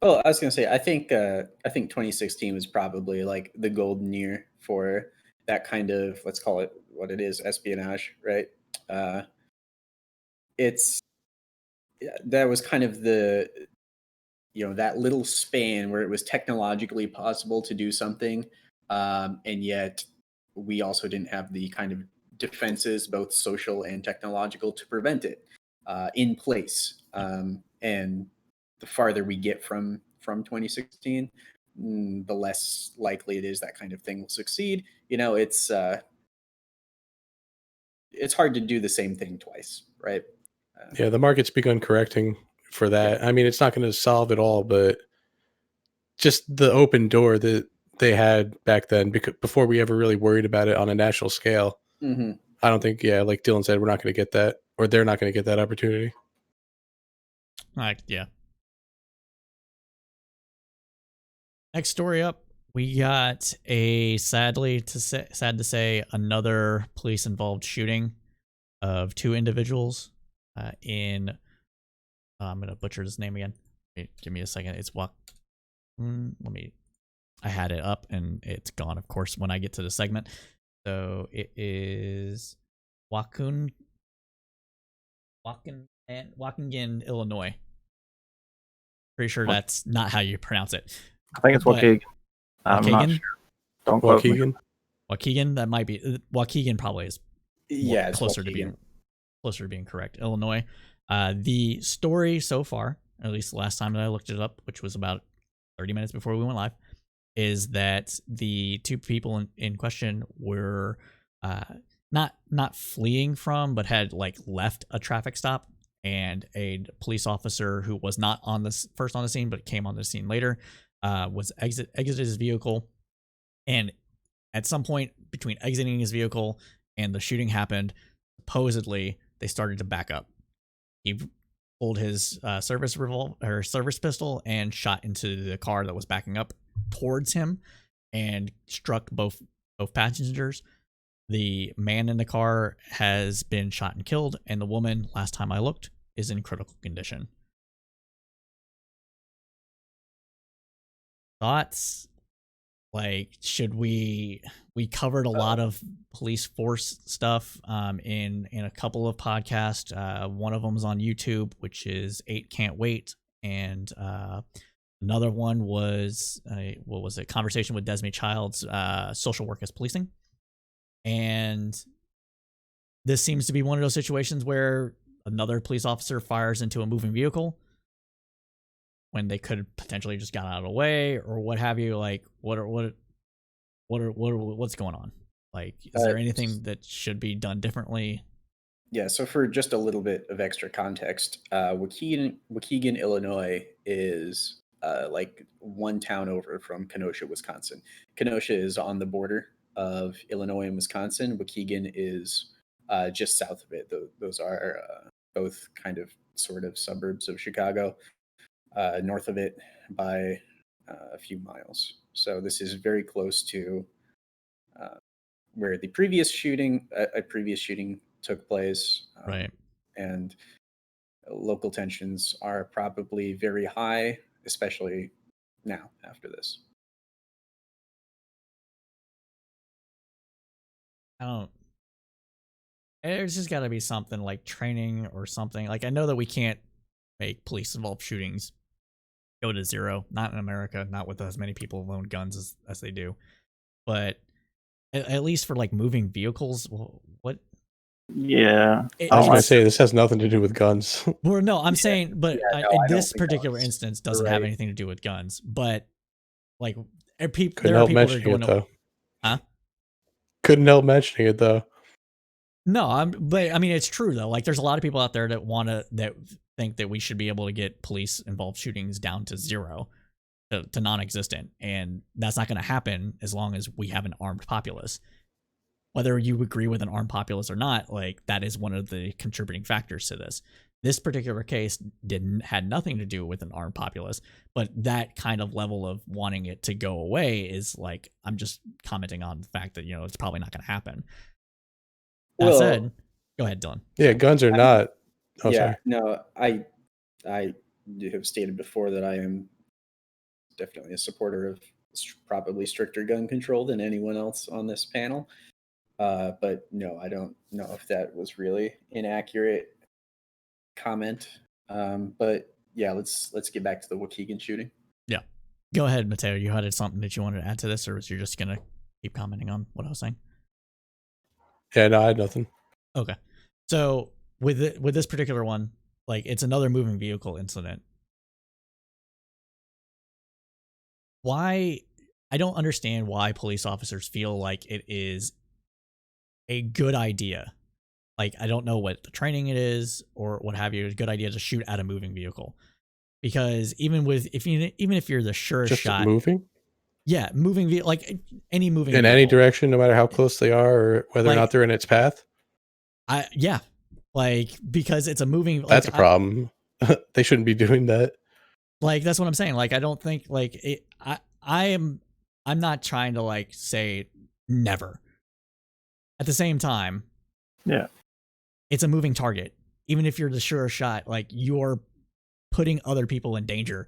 [SPEAKER 2] Oh, I was gonna say, I think 2016 was probably like the golden year for that kind of, let's call it what it is, espionage, right? That was kind of the, that little span where it was technologically possible to do something, and yet we also didn't have the kind of defenses, both social and technological, to prevent it in place. And the farther we get from 2016, the less likely it is that kind of thing will succeed. It's hard to do the same thing twice, right?
[SPEAKER 4] Yeah, the market's begun correcting for that. I mean, it's not going to solve it all, but just the open door that they had back then, because before we ever really worried about it on a national scale.
[SPEAKER 2] Mm-hmm.
[SPEAKER 4] I don't think, like Dylan said, we're not going to get that, or they're not going to get that opportunity.
[SPEAKER 1] Yeah. Next story up, we got sad to say, another police-involved shooting of 2 individuals in. I'm gonna butcher his name again. Wait, give me a second. It's I had it up and it's gone, of course, when I get to the segment. So it is Waukegan, Illinois. Pretty sure that's not how you pronounce it.
[SPEAKER 5] I think it's Waukegan. I'm not sure. Don't quote me.
[SPEAKER 1] Waukegan. That might be Waukegan. Probably is.
[SPEAKER 2] Yeah, it's
[SPEAKER 1] closer to being correct. Illinois. The story so far, at least the last time that I looked it up, which was about 30 minutes before we went live, is that the 2 people in question were not fleeing from, but had left a traffic stop, and a police officer who was not first on the scene but came on the scene later was exited his vehicle, and at some point between exiting his vehicle and the shooting happened, supposedly they started to back up. He pulled his service pistol and shot into the car that was backing up towards him and struck both passengers. The man in the car has been shot and killed, and the woman, last time I looked, is in critical condition. Thoughts? Should we covered a lot of police force stuff in a couple of podcasts. One of them is on YouTube, which is 8 Can't Wait, and another one was what was it? Conversation with Desmond Child's Social Work as Policing. And this seems to be one of those situations where another police officer fires into a moving vehicle when they could potentially just got out of the way or what have you. What's going on? Is there anything that should be done differently?
[SPEAKER 2] Yeah, so for just a little bit of extra context, Waukegan, Illinois is one town over from Kenosha, Wisconsin. Kenosha is on the border of Illinois and Wisconsin. Waukegan is just south of it. Those are both kind of sort of suburbs of Chicago, north of it by a few miles. So this is very close to where the previous shooting took place.
[SPEAKER 1] Right.
[SPEAKER 2] And local tensions are probably very high, especially now after this.
[SPEAKER 1] There's just got to be something like training or something. I know that we can't make police-involved shootings go to zero, not in America, not with as many people who own guns as they do. But at least for moving vehicles, what?
[SPEAKER 5] Yeah.
[SPEAKER 4] I was going to say, this has nothing to do with guns.
[SPEAKER 1] Well, no, I'm saying, but
[SPEAKER 2] Yeah, no,
[SPEAKER 1] in
[SPEAKER 2] I don't
[SPEAKER 1] this
[SPEAKER 2] think
[SPEAKER 1] particular
[SPEAKER 2] that's
[SPEAKER 1] instance doesn't
[SPEAKER 2] right.
[SPEAKER 1] have anything to do with guns. But
[SPEAKER 4] Couldn't
[SPEAKER 1] there are
[SPEAKER 4] help
[SPEAKER 1] people that are
[SPEAKER 4] mentioning
[SPEAKER 1] going
[SPEAKER 4] it,
[SPEAKER 1] to,
[SPEAKER 4] though.
[SPEAKER 1] huh?
[SPEAKER 4] Couldn't help mentioning it, though.
[SPEAKER 1] No, but I mean, it's true though. There's a lot of people out there that think that we should be able to get police-involved shootings down to zero, to non-existent, and that's not going to happen as long as we have an armed populace. Whether you agree with an armed populace or not, that is one of the contributing factors to this. This particular case had nothing to do with an armed populace, but that kind of level of wanting it to go away is I'm just commenting on the fact that it's probably not going to happen. That said, go ahead, Dylan.
[SPEAKER 4] Yeah, guns are not. Oh,
[SPEAKER 2] yeah,
[SPEAKER 4] sorry.
[SPEAKER 2] no, I have stated before that I am definitely a supporter of probably stricter gun control than anyone else on this panel. But no, I don't know if that was really an accurate comment. But yeah, let's get back to the Waukegan shooting.
[SPEAKER 1] Yeah. Go ahead, Mateo. You had something that you wanted to add to this, or was you just going to keep commenting on what I was saying?
[SPEAKER 4] Yeah, no, I had nothing.
[SPEAKER 1] Okay. So with this particular one, like, it's another moving vehicle incident. Why? I don't understand why police officers feel like it is a good idea. Like, I don't know what the training it is or what have you. It's a good idea to shoot at a moving vehicle, because even if you're the surest
[SPEAKER 4] Just
[SPEAKER 1] shot,
[SPEAKER 4] moving.
[SPEAKER 1] Yeah, moving vehicle, like any moving
[SPEAKER 4] in
[SPEAKER 1] vehicle.
[SPEAKER 4] Any direction, no matter how close they are or whether or not they're in its path.
[SPEAKER 1] Yeah, like, because it's a moving. Like,
[SPEAKER 4] that's a problem. They shouldn't be doing that.
[SPEAKER 1] Like, that's what I'm saying. Like, I don't think like it. I'm not trying to like say never. At the same time,
[SPEAKER 5] yeah,
[SPEAKER 1] it's a moving target. Even if you're the surest shot, like, you're putting other people in danger.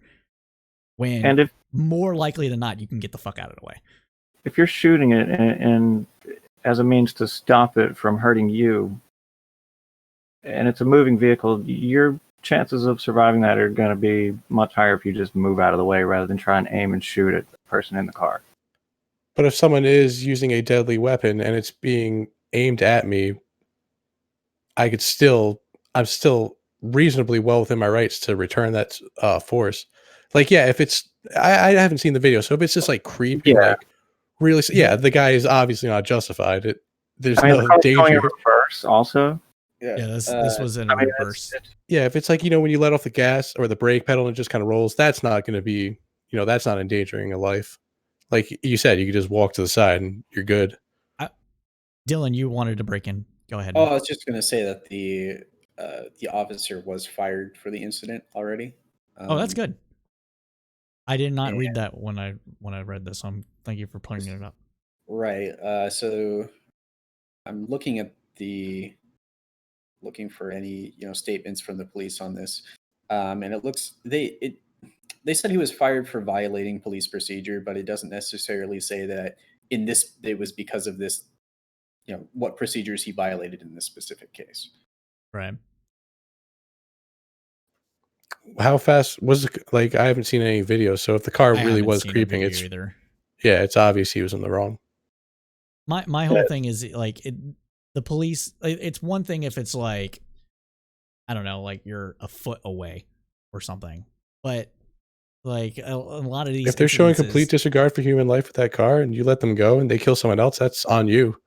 [SPEAKER 1] When
[SPEAKER 5] and if
[SPEAKER 1] more likely than not, you can get the fuck out of the way.
[SPEAKER 5] If you're shooting it and as a means to stop it from hurting you, and it's a moving vehicle, your chances of surviving that are going to be much higher if you just move out of the way rather than try and aim and shoot at the person in the car.
[SPEAKER 4] But if someone is using a deadly weapon and it's being aimed at me, I'm still reasonably well within my rights to return that force. Like, yeah, if it's, I haven't seen the video, so if it's just like creepy, like really, yeah, the guy is obviously not justified. There's no danger.
[SPEAKER 5] Going in reverse also.
[SPEAKER 1] Yeah, this was in a reverse.
[SPEAKER 4] Yeah, if it's like, when you let off the gas or the brake pedal and it just kind of rolls, that's not going to be, that's not endangering a life. Like you said, you could just walk to the side and you're good.
[SPEAKER 1] Dylan, you wanted to break in. Go ahead.
[SPEAKER 2] Oh, I was just going to say that the officer was fired for the incident already.
[SPEAKER 1] Oh, that's good. I did not read that when I read this. Thank you for pointing it up. Right.
[SPEAKER 2] So I'm looking for any statements from the police on this, and it looks they said he was fired for violating police procedure, but it doesn't necessarily say that it was because of this, what procedures he violated in this specific case.
[SPEAKER 1] Right.
[SPEAKER 4] How fast was it? Like, I haven't seen any videos, so if the car really was creeping, it's
[SPEAKER 1] either.
[SPEAKER 4] Yeah, it's obvious he was in the wrong.
[SPEAKER 1] My whole thing is like the police. It's one thing if it's like, I don't know, like you're a foot away or something, but like a lot of these,
[SPEAKER 4] if they're showing complete disregard for human life with that car and you let them go and they kill someone else, that's on you.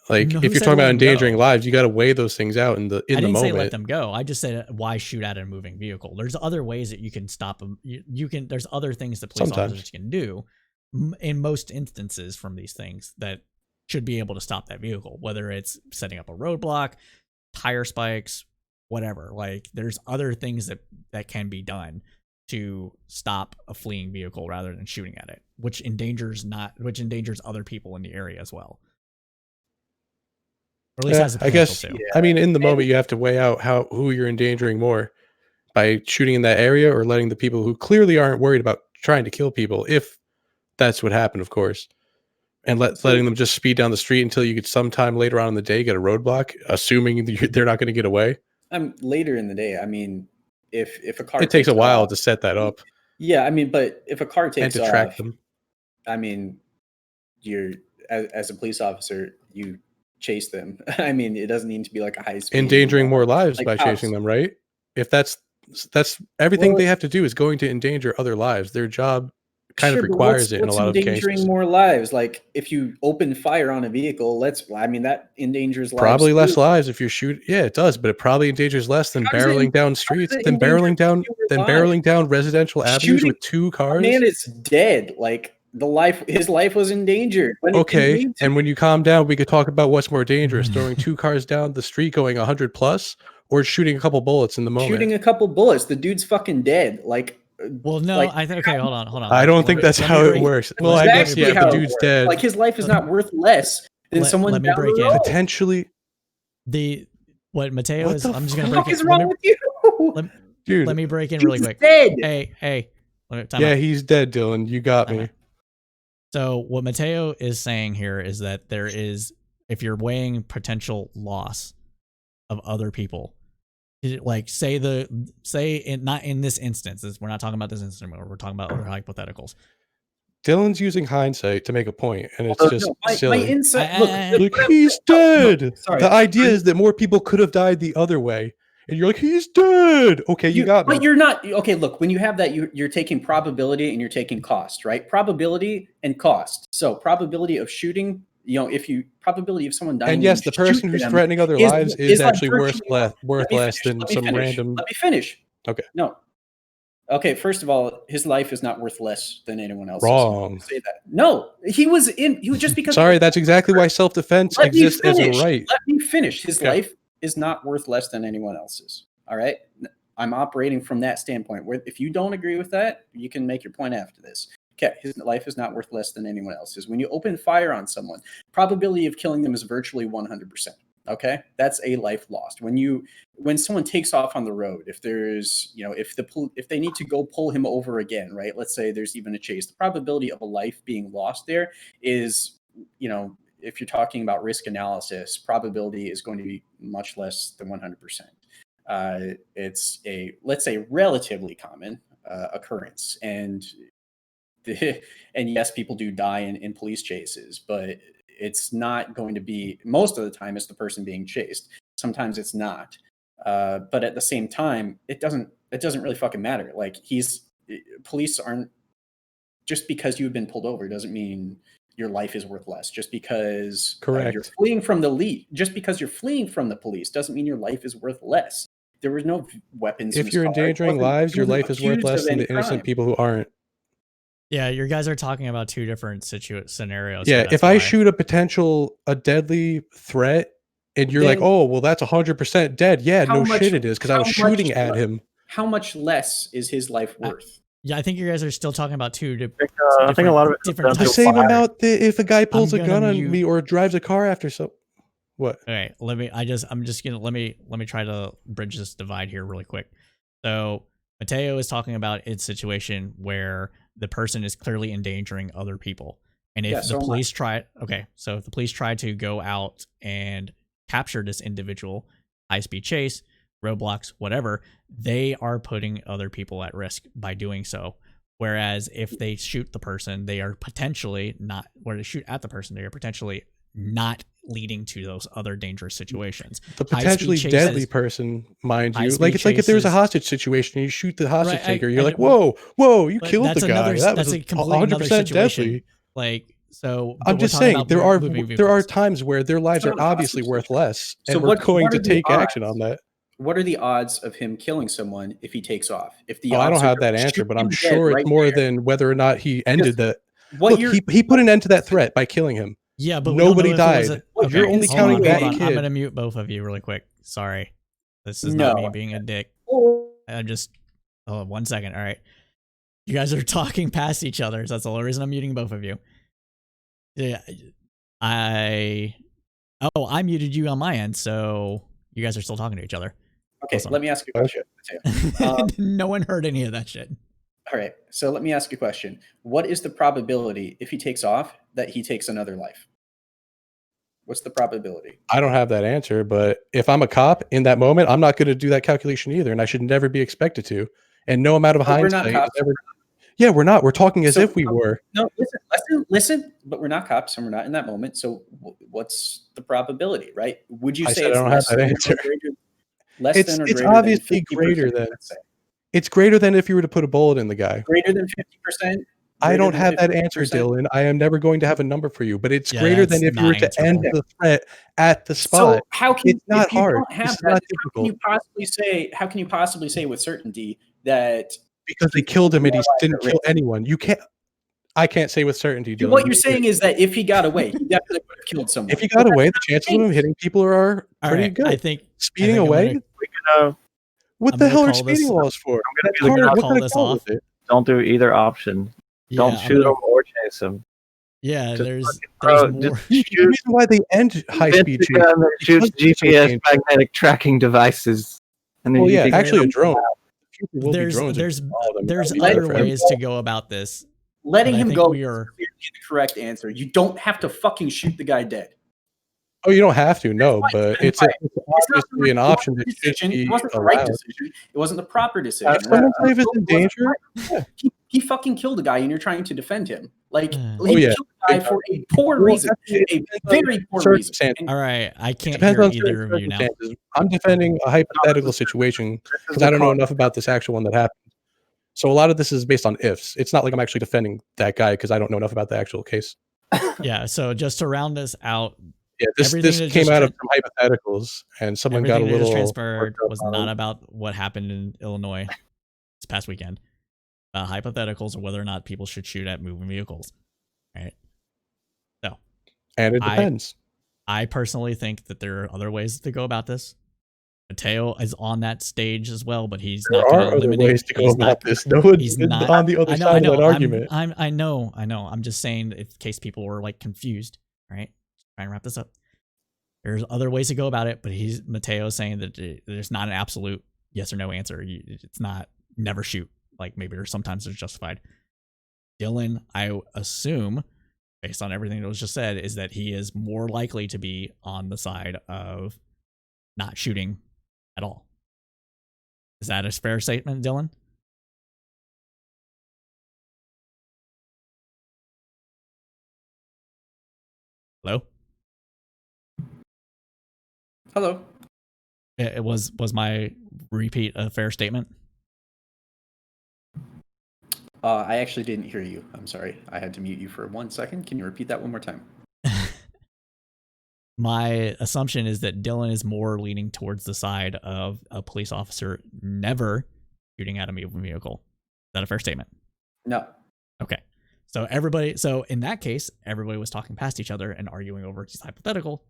[SPEAKER 4] Like, if you're talking about endangering lives, you got to weigh those things out in the moment. I didn't say
[SPEAKER 1] let them go. I just said, why shoot at a moving vehicle? There's other ways that you can stop them. You can. There's other things that police officers can do in most instances from these things that should be able to stop that vehicle, whether it's setting up a roadblock, tire spikes, whatever. Like, there's other things that can be done to stop a fleeing vehicle rather than shooting at it, which endangers other people in the area as well. Or at least has a potential to.
[SPEAKER 4] I mean, in the moment, you have to weigh out who you're endangering more by shooting in that area or letting the people who clearly aren't worried about trying to kill people, if that's what happened, of course, and letting them just speed down the street until you could sometime later on in the day get a roadblock, assuming they're not going to get away.
[SPEAKER 2] Later in the day, I mean, if a car,
[SPEAKER 4] it takes a while to set that up.
[SPEAKER 2] Yeah, I mean, but if a car takes
[SPEAKER 4] off, track them,
[SPEAKER 2] I mean, you're as a police officer, you chase them. I mean, it doesn't need to be like a high speed.
[SPEAKER 4] Endangering more lives by chasing them, right? If that's everything they have to do is going to endanger other lives. Their job kind of requires it in a lot of cases.
[SPEAKER 2] Endangering more lives, like if you open fire on a vehicle, that endangers lives.
[SPEAKER 4] Probably less lives if you shoot. Yeah, it does, but it probably endangers less than barreling down streets, than barreling down residential avenues with two cars.
[SPEAKER 2] Man, it's dead. Like, his life was endangered.
[SPEAKER 4] Okay, and when you calm down, we could talk about what's more dangerous: throwing two cars down the street going 100 plus, or shooting a couple bullets in the moment.
[SPEAKER 2] Shooting a couple bullets, the dude's fucking dead. Like,
[SPEAKER 1] well, no, I think. Okay, hold on.
[SPEAKER 4] I don't think that's how it works. Well, I guess the dude's dead.
[SPEAKER 2] Like, his life is not worth less than someone.
[SPEAKER 1] Let me break in.
[SPEAKER 4] Potentially,
[SPEAKER 1] Mateo is. I'm just gonna break in.
[SPEAKER 2] What is wrong with you,
[SPEAKER 4] dude?
[SPEAKER 1] Let me break in really quick.
[SPEAKER 2] Dead.
[SPEAKER 1] Hey.
[SPEAKER 2] Yeah,
[SPEAKER 4] he's dead, Dylan. You got me.
[SPEAKER 1] So what Mateo is saying here is that there is, if you're weighing potential loss of other people, like not in this instance, we're not talking about this instance, we're talking about other hypotheticals.
[SPEAKER 4] Dylan's using hindsight to make a point, and it's just silly.
[SPEAKER 2] My insight,
[SPEAKER 4] look, he's dead.
[SPEAKER 2] No, sorry.
[SPEAKER 4] The idea is that more people could have died the other way, and you're like, he's dead. Okay, you got me.
[SPEAKER 2] But you're not. Okay, look, when you have that, you're taking probability and you're taking cost, right? Probability and cost. So probability of shooting, probability of someone dying.
[SPEAKER 4] And yes, the person who's threatening other lives is actually worth less than some random.
[SPEAKER 2] Let me finish.
[SPEAKER 4] Okay.
[SPEAKER 2] No. Okay, first of all, his life is not worth less than anyone else's.
[SPEAKER 4] Wrong.
[SPEAKER 2] Say that. No, he was just because.
[SPEAKER 4] Sorry, that's exactly why self-defense exists as a right.
[SPEAKER 2] Let me finish. His life is not worth less than anyone else's. All right? I'm operating from that standpoint. Where if you don't agree with that, you can make your point after this. Okay, his life is not worth less than anyone else's. When you open fire on someone, probability of killing them is virtually 100%. Okay, that's a life lost. When someone takes off on the road, if there's, if they need to go pull him over again, right? Let's say there's even a chase. The probability of a life being lost there is, if you're talking about risk analysis, probability is going to be much less than 100%. It's let's say, relatively common occurrence, and yes, people do die in police chases, but it's not going to be, most of the time it's the person being chased. Sometimes it's not. But at the same time, it doesn't really fucking matter. Like police aren't, just because you've been pulled over doesn't mean your life is worth less. Just because you're fleeing from just because you're fleeing from the police doesn't mean your life is worth less. There was no weapons.
[SPEAKER 4] If you're endangering lives, your life is worth less than the innocent people who aren't.
[SPEAKER 1] Yeah, you guys are talking about two different scenarios.
[SPEAKER 4] Yeah, if I shoot a deadly threat, and you're like, oh, well, that's 100% dead. Yeah, no shit it is, because I was shooting at him.
[SPEAKER 2] How much less is his life worth?
[SPEAKER 1] Yeah, I think you guys are still talking about two different.
[SPEAKER 5] I think a lot of
[SPEAKER 1] different.
[SPEAKER 4] The same amount if a guy pulls a gun on me or drives a car after what?
[SPEAKER 1] All right, let me try to bridge this divide here really quick. So Mateo is talking about a situation where the person is clearly endangering other people, and if the police if the police try to go out and capture this individual, high-speed chase, roadblocks, whatever, they are putting other people at risk by doing so. Whereas if they shoot the person, they are potentially not, or to shoot at the person, they are potentially not leading to those other dangerous situations.
[SPEAKER 4] The potentially deadly person, mind you, like it's like if there's a hostage situation and you shoot the hostage taker, you're like, whoa, you killed the guy. That was 100% deadly.
[SPEAKER 1] Like, so
[SPEAKER 4] I'm just saying there are times where their lives are obviously worth less, and we're going to take action on that.
[SPEAKER 2] What are the odds of him killing someone if he takes off?
[SPEAKER 4] I don't have that answer, but I'm sure it's more than whether or not he ended that. Look, he put an end to that threat by killing him.
[SPEAKER 1] Yeah, but
[SPEAKER 4] nobody died. You're only counting that kid.
[SPEAKER 1] I'm gonna mute both of you really quick. Sorry, this is not me being a dick. I'm just 1 second. All right, you guys are talking past each other, so that's the only reason I'm muting both of you. Yeah, I muted you on my end, so you guys are still talking to each other.
[SPEAKER 2] Okay, let me ask you a question.
[SPEAKER 1] No one heard any of that shit.
[SPEAKER 2] All right, so let me ask you a question. What is the probability, if he takes off, that he takes another life? What's the probability?
[SPEAKER 4] I don't have that answer, but if I'm a cop in that moment, I'm not going to do that calculation either, and I should never be expected to. And no amount of hindsight. Yeah, we're not. We're talking as if we were.
[SPEAKER 2] No, listen. But we're not cops, and we're not in that moment. So, what's the probability, right? Would you say
[SPEAKER 4] I don't have that answer? It's obviously greater than. It's greater than if you were to put a bullet in the guy.
[SPEAKER 2] Greater than 50%.
[SPEAKER 4] I don't have that answer, Dylan. I am never going to have a number for you, but it's greater than if you were to end the threat at the spot.
[SPEAKER 2] So how can
[SPEAKER 4] it's not hard?
[SPEAKER 2] It's not difficult. How can you possibly say with certainty that
[SPEAKER 4] because they killed him and he didn't kill anyone? I can't say with certainty, Dylan.
[SPEAKER 2] What you're saying is that if he got away, he definitely would have killed someone.
[SPEAKER 4] If he got away, the chances of him hitting people are pretty good.
[SPEAKER 1] I think
[SPEAKER 4] speeding away. What the hell are speeding laws for?
[SPEAKER 5] I'm going to call this off. Don't do either option. Don't shoot them or chase them.
[SPEAKER 1] Yeah, there's
[SPEAKER 4] more. The reason why they end high-speed
[SPEAKER 5] shoots GPS magnetic tracking devices.
[SPEAKER 4] And then actually a drone.
[SPEAKER 1] There's other ways to go about this.
[SPEAKER 2] Letting him go severely the correct answer. You don't have to fucking shoot the guy dead.
[SPEAKER 4] Oh, you don't have to, no, but it's obviously an option that should
[SPEAKER 2] decision.
[SPEAKER 4] be
[SPEAKER 2] It wasn't the
[SPEAKER 4] allowed.
[SPEAKER 2] right decision. It wasn't the proper decision.
[SPEAKER 4] Someone's life is in danger. Yeah.
[SPEAKER 2] He fucking killed a guy, and you're trying to defend him. Like,
[SPEAKER 4] Oh,
[SPEAKER 2] he
[SPEAKER 4] yeah.
[SPEAKER 2] killed a guy for a poor reason, a very poor reason.
[SPEAKER 4] Circumstances.
[SPEAKER 1] All right, I can't
[SPEAKER 4] Depends
[SPEAKER 1] hear
[SPEAKER 4] on
[SPEAKER 1] either of you now.
[SPEAKER 4] circumstances. I'm defending a hypothetical situation because I don't know enough about this actual one that happened. So a lot of this is based on ifs. It's not like I'm actually defending that guy because I don't know enough about the actual case.
[SPEAKER 1] Yeah, so just to round this out,
[SPEAKER 4] Yeah, this came out of some hypotheticals, and someone got a
[SPEAKER 1] everything that
[SPEAKER 4] little
[SPEAKER 1] just transferred
[SPEAKER 4] worked up
[SPEAKER 1] was
[SPEAKER 4] on
[SPEAKER 1] not
[SPEAKER 4] it.
[SPEAKER 1] about what happened in Illinois this past weekend. Hypotheticals of whether or not people should shoot at moving vehicles. Right. So,
[SPEAKER 4] And it depends.
[SPEAKER 1] I personally think that there are other ways to go about this. Mateo is on that stage as well, but he's
[SPEAKER 4] There
[SPEAKER 1] not going
[SPEAKER 4] are
[SPEAKER 1] to
[SPEAKER 4] other
[SPEAKER 1] eliminate.
[SPEAKER 4] ways to go about this. No one's
[SPEAKER 1] He's not
[SPEAKER 4] on the other side of that argument.
[SPEAKER 1] I know. I'm just saying, in case people were like confused, right? Trying to wrap this up. There's other ways to go about it, but Mateo's saying that there's not an absolute yes or no answer. It's not never shoot. Like maybe sometimes it's justified. Dylan, I assume, based on everything that was just said, is that he is more likely to be on the side of not shooting at all. Is that a fair statement, Dylan? Hello?
[SPEAKER 2] Hello.
[SPEAKER 1] It was my repeat a fair statement?
[SPEAKER 2] I actually didn't hear you. I'm sorry. I had to mute you for 1 second. Can you repeat that one more time?
[SPEAKER 1] My assumption is that Dylan is more leaning towards the side of a police officer never shooting at a moving vehicle. Is that a fair statement?
[SPEAKER 2] No.
[SPEAKER 1] Okay. So in that case, everybody was talking past each other and arguing over his hypothetical,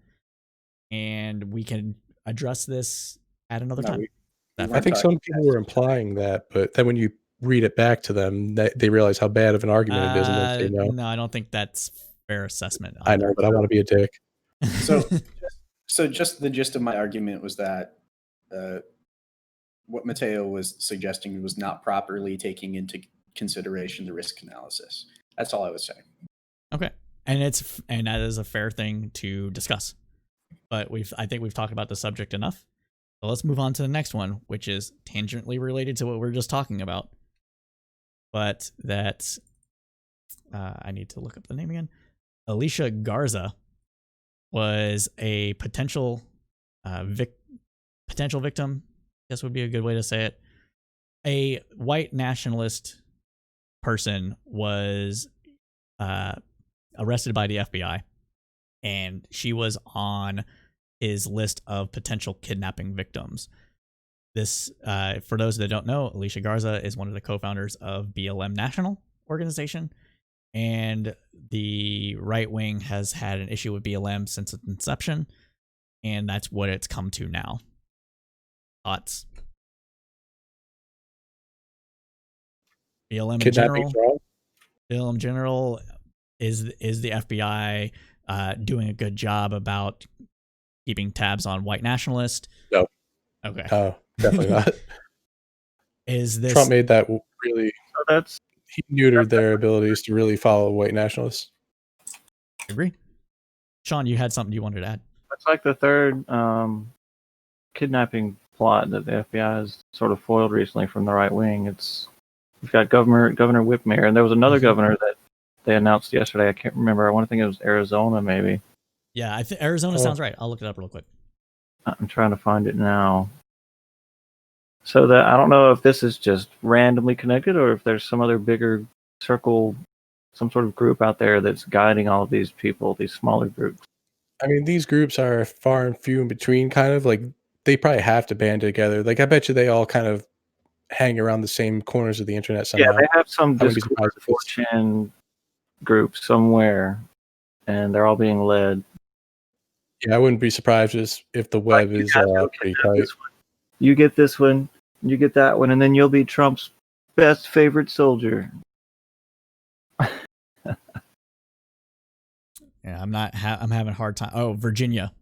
[SPEAKER 1] and we can address this at another time.
[SPEAKER 4] I think some people were implying that, but then when you read it back to them, they realize how bad of an argument it is, and then say no.
[SPEAKER 1] No, I don't think that's fair assessment.
[SPEAKER 4] I know, but I want to be a dick.
[SPEAKER 2] So just the gist of my argument was that what Mateo was suggesting was not properly taking into consideration the risk analysis. That's all I was saying.
[SPEAKER 1] Okay, and that is a fair thing to discuss. But I think we've talked about the subject enough. So let's move on to the next one, which is tangentially related to what we were just talking about. But that I need to look up the name again. Alicia Garza was a potential victim. I guess would be a good way to say it. A white nationalist person was arrested by the FBI, and she was on his list of potential kidnapping victims. This, for those that don't know, Alicia Garza is one of the co-founders of BLM National Organization, and the right wing has had an issue with BLM since its inception, and that's what it's come to now. Thoughts? BLM in general. BLM in general is the FBI doing a good job about keeping tabs on white nationalists?
[SPEAKER 4] No.
[SPEAKER 1] Okay.
[SPEAKER 4] Oh, definitely not.
[SPEAKER 1] Is this
[SPEAKER 4] Trump made that really?
[SPEAKER 5] That's
[SPEAKER 4] He neutered their abilities to really follow white nationalists.
[SPEAKER 1] agree? Sean, you had something you wanted to add?
[SPEAKER 5] It's like the third kidnapping plot that the FBI has sort of foiled recently from the right wing. We've got Governor Whitmer, and there was another governor that they announced yesterday. I can't remember. I want to think it was Arizona, maybe.
[SPEAKER 1] Yeah, I think Arizona sounds right. I'll look it up real quick.
[SPEAKER 5] I'm trying to find it now. So that I don't know if this is just randomly connected or if there's some other bigger circle, some sort of group out there that's guiding all of these people, these smaller groups.
[SPEAKER 4] I mean, these groups are far and few in between, kind of. Like, they probably have to band together. Like, I bet you they all kind of hang around the same corners of the internet somehow.
[SPEAKER 5] Yeah, they have some
[SPEAKER 4] I wouldn't be
[SPEAKER 5] Discord
[SPEAKER 4] surprised if it's-
[SPEAKER 5] 4chan group somewhere, and they're all being led.
[SPEAKER 4] Yeah, I wouldn't be surprised if the web is pretty tight.
[SPEAKER 5] You get this one, you get that one, and then you'll be Trump's best favorite soldier.
[SPEAKER 1] Yeah, I'm having a hard time. Oh, Virginia.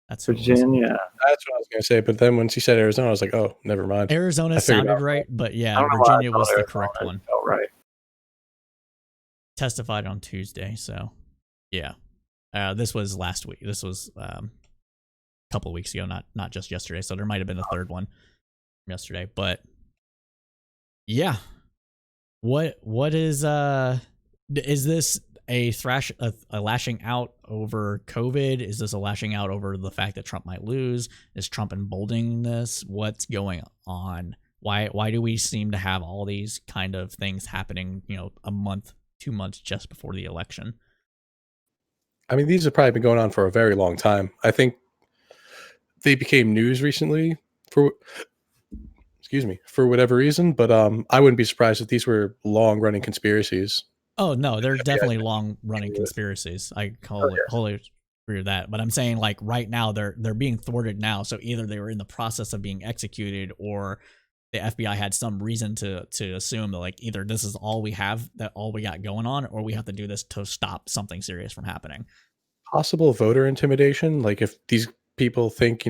[SPEAKER 1] That's who it was.
[SPEAKER 5] Virginia.
[SPEAKER 4] That's what I was going to say. But then when she said Arizona, I was like, oh, never mind.
[SPEAKER 1] Arizona
[SPEAKER 4] I figured
[SPEAKER 1] sounded
[SPEAKER 4] out.
[SPEAKER 1] right, but
[SPEAKER 5] I
[SPEAKER 1] yeah,
[SPEAKER 5] don't know why I
[SPEAKER 1] Virginia
[SPEAKER 5] thought
[SPEAKER 1] was the
[SPEAKER 5] Arizona
[SPEAKER 1] correct one.
[SPEAKER 5] felt right.
[SPEAKER 1] testified on Tuesday. So, yeah, this was last week. This was a couple of weeks ago, not just yesterday. So there might have been a third one yesterday, but yeah. What is this a lashing out over COVID? Is this a lashing out over the fact that Trump might lose? Is Trump emboldening this? What's going on? Why do we seem to have all these kind of things happening, a month, 2 months just before the election?
[SPEAKER 4] I mean, these have probably been going on for a very long time. I think they became news recently for whatever reason, but I wouldn't be surprised if these were long-running conspiracies.
[SPEAKER 1] Oh no, they're definitely long-running conspiracies. I wholly agree with that. But I'm saying, like, right now they're being thwarted now. So either they were in the process of being executed, or the FBI had some reason to assume that, like, either this is all we got going on, or we have to do this to stop something serious from happening.
[SPEAKER 4] Possible voter intimidation, like if these people think,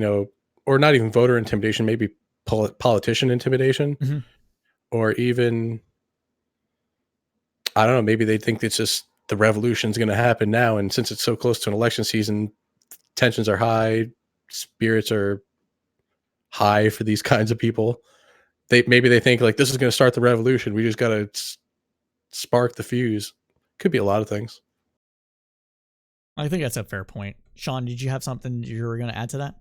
[SPEAKER 4] or not even voter intimidation, maybe politician intimidation,
[SPEAKER 1] mm-hmm.
[SPEAKER 4] or even, I don't know, maybe they think it's just the revolution's going to happen now, and since it's so close to an election season, tensions are high, spirits are high for these kinds of people. Maybe they think, like, this is going to start the revolution, we just got to spark the fuse. Could be a lot of things.
[SPEAKER 1] I think that's a fair point. Sean, did you have something you were going to add to that?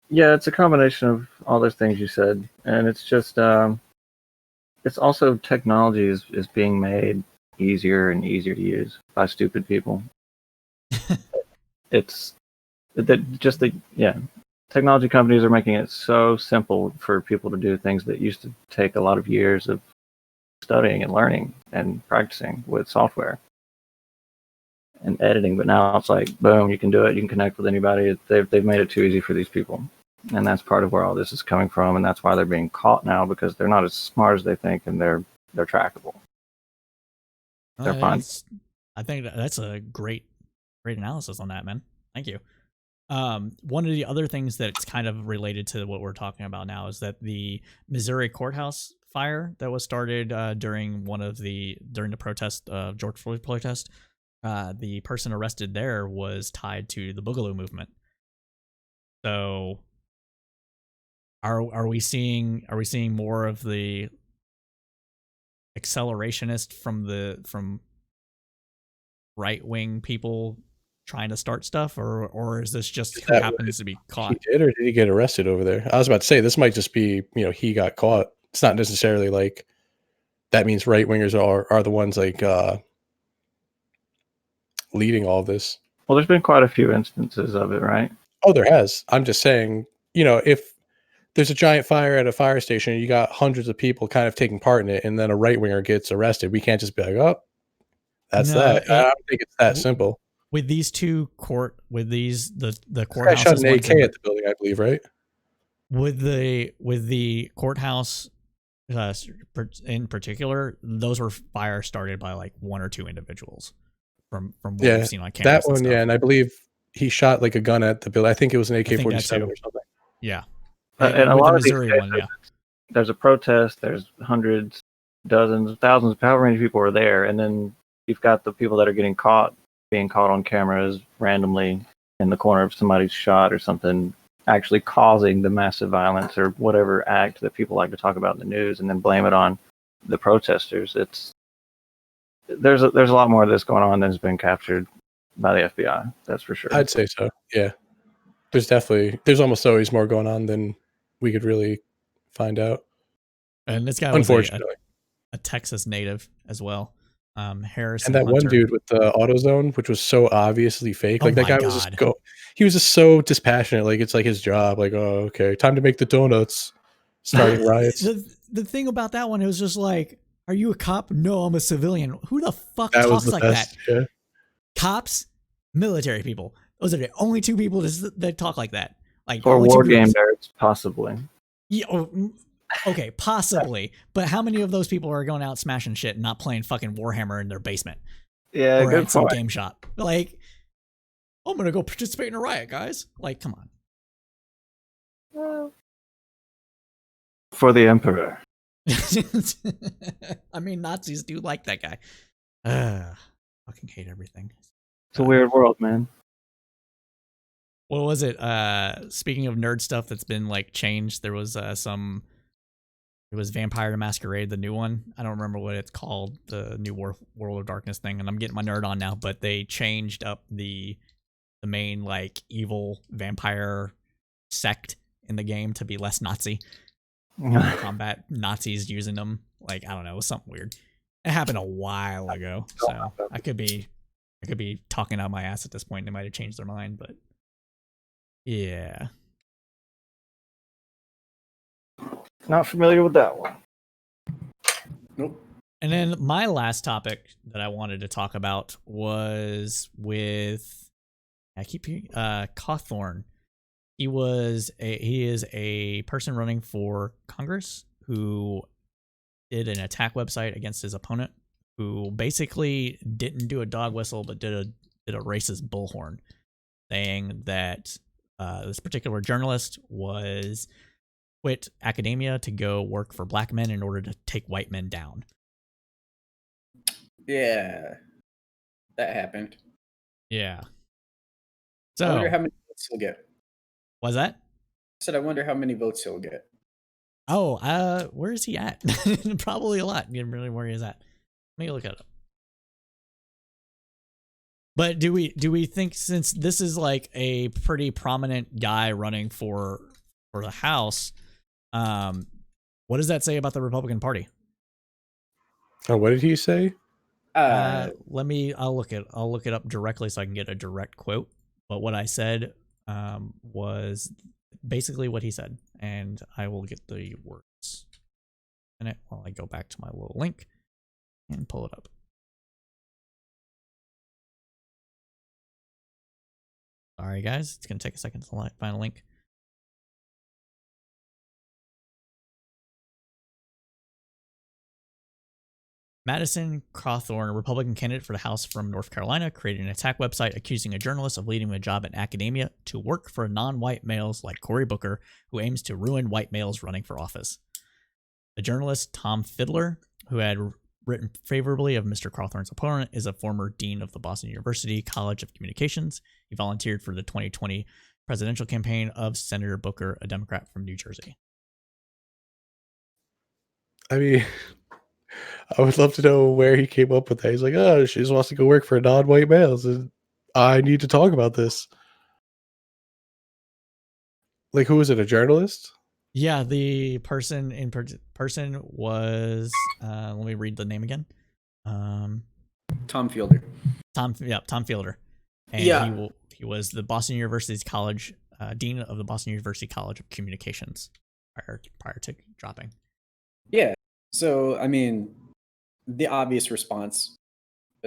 [SPEAKER 5] Yeah, it's a combination of all those things you said, and it's just it's also technology is being made easier and easier to use by stupid people. Technology companies are making it so simple for people to do things that used to take a lot of years of studying and learning and practicing with software and editing, but now it's like, boom, you can do it. You can connect with anybody. They've made it too easy for these people, and that's part of where all this is coming from, and that's why they're being caught now, because they're not as smart as they think, and they're trackable. They're fine.
[SPEAKER 1] I think that's a great analysis on that, man. Thank you. One of the other things that's kind of related to what we're talking about now is that the Missouri courthouse fire that was started during the protest, George Floyd protest. The person arrested there was tied to the Boogaloo movement. So, are we seeing more of the accelerationist from right wing people trying to start stuff, or is this just who happens to be caught?
[SPEAKER 4] He did, or did he get arrested over there? I was about to say, this might just be, he got caught. It's not necessarily like that means right wingers are the ones like leading all this.
[SPEAKER 5] Well, there's been quite a few instances of it, right?
[SPEAKER 4] Oh, there has. I'm just saying, if there's a giant fire at a fire station, you got hundreds of people kind of taking part in it, and then a right winger gets arrested, we can't just be like, oh, that's that. I don't think it's that simple.
[SPEAKER 1] With these the courthouse.
[SPEAKER 4] I shot an AK at the building, I believe, right?
[SPEAKER 1] With the courthouse in particular, those were fires started by like one or two individuals from what we've seen on cameras.
[SPEAKER 4] That one, and I believe he shot like a gun at the building. I think it was an AK-47 or something.
[SPEAKER 1] Yeah.
[SPEAKER 5] And a lot of these cases, there's a protest, there's hundreds, dozens, thousands, however many people are there, and then you've got the people that are being caught on cameras randomly in the corner of somebody's shot or something, actually causing the massive violence or whatever act that people like to talk about in the news, and then blame it on the protesters. There's a lot more of this going on than has been captured by the FBI. That's for sure.
[SPEAKER 4] I'd say so. Yeah. There's almost always more going on than we could really find out.
[SPEAKER 1] And this guy was a Texas native as well. Harrison
[SPEAKER 4] and that
[SPEAKER 1] Hunter.
[SPEAKER 4] One dude with the AutoZone, which was so obviously fake. Like that guy was he was just so dispassionate. Like it's like his job. Like, oh, okay, time to make the donuts. Starting riots.
[SPEAKER 1] The thing about that one, it was just like, are you a cop? No, I'm a civilian. Who the fuck talks like that?
[SPEAKER 4] Yeah.
[SPEAKER 1] Cops, military people. Those are the only two people that talk like that. Like,
[SPEAKER 5] or war game nerds, possibly.
[SPEAKER 1] Yeah. Okay, possibly. But how many of those people are going out smashing shit and not playing fucking Warhammer in their basement?
[SPEAKER 5] Yeah,
[SPEAKER 1] or
[SPEAKER 5] good
[SPEAKER 1] at some game shop. Like, I'm gonna go participate in a riot, guys. Like, come on.
[SPEAKER 5] Well, for the Emperor.
[SPEAKER 1] I mean, Nazis do like that guy. Fucking hate everything.
[SPEAKER 5] It's a weird world, man.
[SPEAKER 1] What was it? Speaking of nerd stuff that's been like changed, there was it was Vampire the Masquerade, the new one. I don't remember what it's called, the new World of Darkness thing, and I'm getting my nerd on now, but they changed up the main like evil vampire sect in the game to be less Nazi. Combat Nazis using them. Like, I don't know, it was something weird. It happened a while ago, so I could be talking out my ass at this point. They might have changed their mind, but yeah.
[SPEAKER 5] Not familiar with that one.
[SPEAKER 2] Nope.
[SPEAKER 1] And then my last topic that I wanted to talk about was with Cawthorn. He is a person running for Congress who did an attack website against his opponent, who basically didn't do a dog whistle but did a racist bullhorn, saying that this particular journalist was quit academia to go work for black men in order to take white men down.
[SPEAKER 2] Yeah, that happened.
[SPEAKER 1] Yeah.
[SPEAKER 2] I
[SPEAKER 1] So
[SPEAKER 2] wonder how many votes he'll get.
[SPEAKER 1] was that?
[SPEAKER 2] I said, I wonder how many votes he'll get.
[SPEAKER 1] Oh, where is he at? Probably a lot. Really, where he is at. Let me look it up. But do we think, since this is like a pretty prominent guy running for the House, what does that say about the Republican Party?
[SPEAKER 4] Oh, what did he say?
[SPEAKER 1] I'll look it up directly so I can get a direct quote. But what I said was basically what he said, and I will get the words in it while I go back to my little link and pull it up. Sorry guys, it's gonna take a second to find a link. Madison Cawthorn, a Republican candidate for the House from North Carolina, created an attack website accusing a journalist of leaving a job in academia to work for non-white males like Cory Booker, who aims to ruin white males running for office. The journalist, Tom Fiddler, who had written favorably of Mr. Cawthorn's opponent, is a former dean of the Boston University College of Communications. He volunteered for the 2020 presidential campaign of Senator Booker, a Democrat from New Jersey.
[SPEAKER 4] I mean, I would love to know where he came up with that. He's like, oh, she just wants to go work for non-white males, and I need to talk about this. Like, who was it? A journalist?
[SPEAKER 1] Yeah, the person was. Let me read the name again.
[SPEAKER 2] Tom Fielder.
[SPEAKER 1] Tom Fielder, and
[SPEAKER 2] Yeah.
[SPEAKER 1] he was the Boston University's college dean of the Boston University College of Communications prior to dropping.
[SPEAKER 2] Yeah. So, I mean, the obvious response.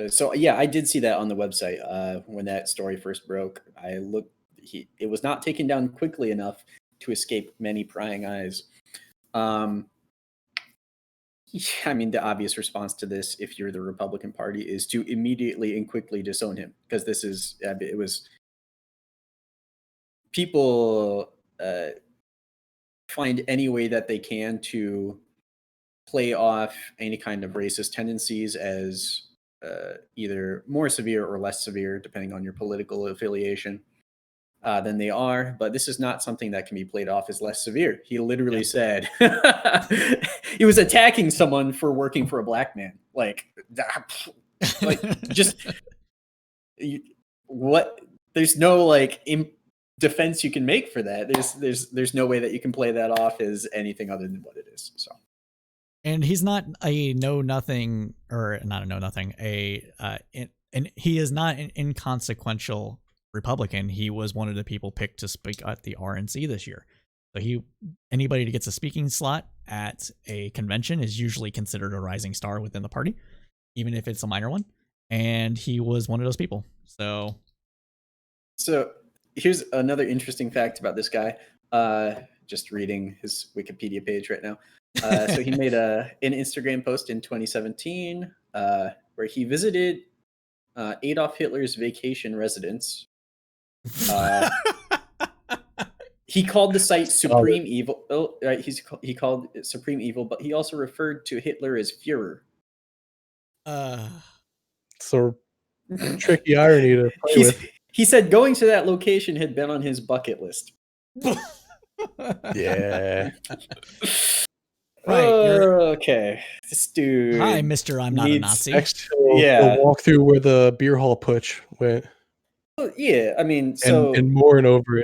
[SPEAKER 2] So, yeah, I did see that on the website when that story first broke. I looked. It was not taken down quickly enough to escape many prying eyes. Yeah, I mean, the obvious response to this, if you're the Republican Party, is to immediately and quickly disown him, because it was people find any way that they can to play off any kind of racist tendencies as either more severe or less severe, depending on your political affiliation, than they are. But this is not something that can be played off as less severe. He literally said he was attacking someone for working for a black man. Just what? There's no defense you can make for that. There's no way that you can play that off as anything other than what it is. So.
[SPEAKER 1] And he's not a know-nothing, or not a know-nothing, and he is not an inconsequential Republican. He was one of the people picked to speak at the RNC this year. So anybody that gets a speaking slot at a convention is usually considered a rising star within the party, even if it's a minor one. And he was one of those people. So
[SPEAKER 2] here's another interesting fact about this guy. Just reading his Wikipedia page right now. So he made an Instagram post in 2017 where he visited Adolf Hitler's vacation residence. He called the site Supreme Evil. Oh, right. He called it Supreme Evil, but he also referred to Hitler as Führer.
[SPEAKER 4] So tricky irony to play with.
[SPEAKER 2] He said going to that location had been on his bucket list.
[SPEAKER 4] Yeah.
[SPEAKER 1] Right.
[SPEAKER 2] Okay. This dude.
[SPEAKER 1] Hi, Mr. I'm not a Nazi.
[SPEAKER 4] Next, we'll walk through where the beer hall putsch went.
[SPEAKER 2] Well, yeah, I mean, so
[SPEAKER 4] and mourn over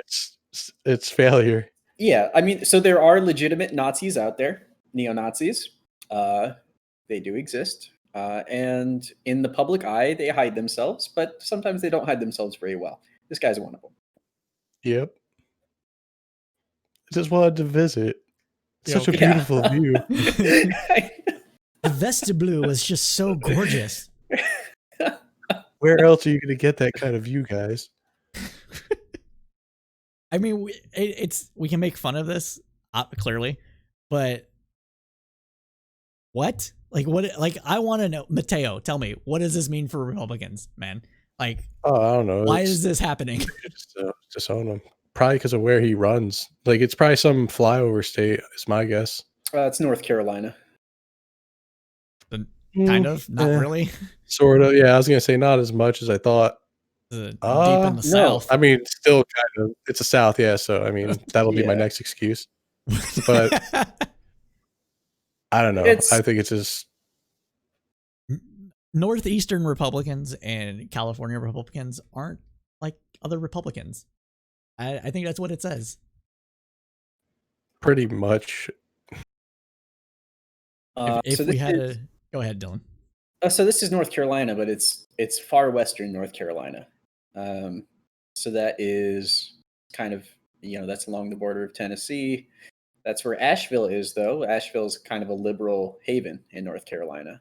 [SPEAKER 4] its failure.
[SPEAKER 2] Yeah, I mean, so there are legitimate Nazis out there, neo-Nazis. They do exist. And in the public eye, they hide themselves, but sometimes they don't hide themselves very well. This guy's one of them.
[SPEAKER 4] Yep. Just wanted to visit. Such a beautiful view.
[SPEAKER 1] The vestibule was just so gorgeous.
[SPEAKER 4] Where else are you going to get that kind of view, guys?
[SPEAKER 1] I mean, we can make fun of this clearly, but what? Like what? Like I want to know, Mateo. Tell me, what does this mean for Republicans, man? Like,
[SPEAKER 4] I don't know.
[SPEAKER 1] Why is this happening?
[SPEAKER 4] Just own him. Probably because of where he runs. Like it's probably some flyover state. Is my guess.
[SPEAKER 2] It's North Carolina.
[SPEAKER 1] Kind of, not really.
[SPEAKER 4] Sort of. Yeah, I was gonna say not as much as I thought.
[SPEAKER 1] Deep in the South.
[SPEAKER 4] I mean, still kind of. It's the South, yeah. So I mean, that'll be my next excuse. But I don't know. I think it's just
[SPEAKER 1] Northeastern Republicans and California Republicans aren't like other Republicans. I think that's what it says.
[SPEAKER 4] Pretty much.
[SPEAKER 1] If we had to go ahead, Dylan.
[SPEAKER 2] So this is North Carolina, but it's far western North Carolina. So that is kind of, that's along the border of Tennessee. That's where Asheville is, though. Asheville is kind of a liberal haven in North Carolina.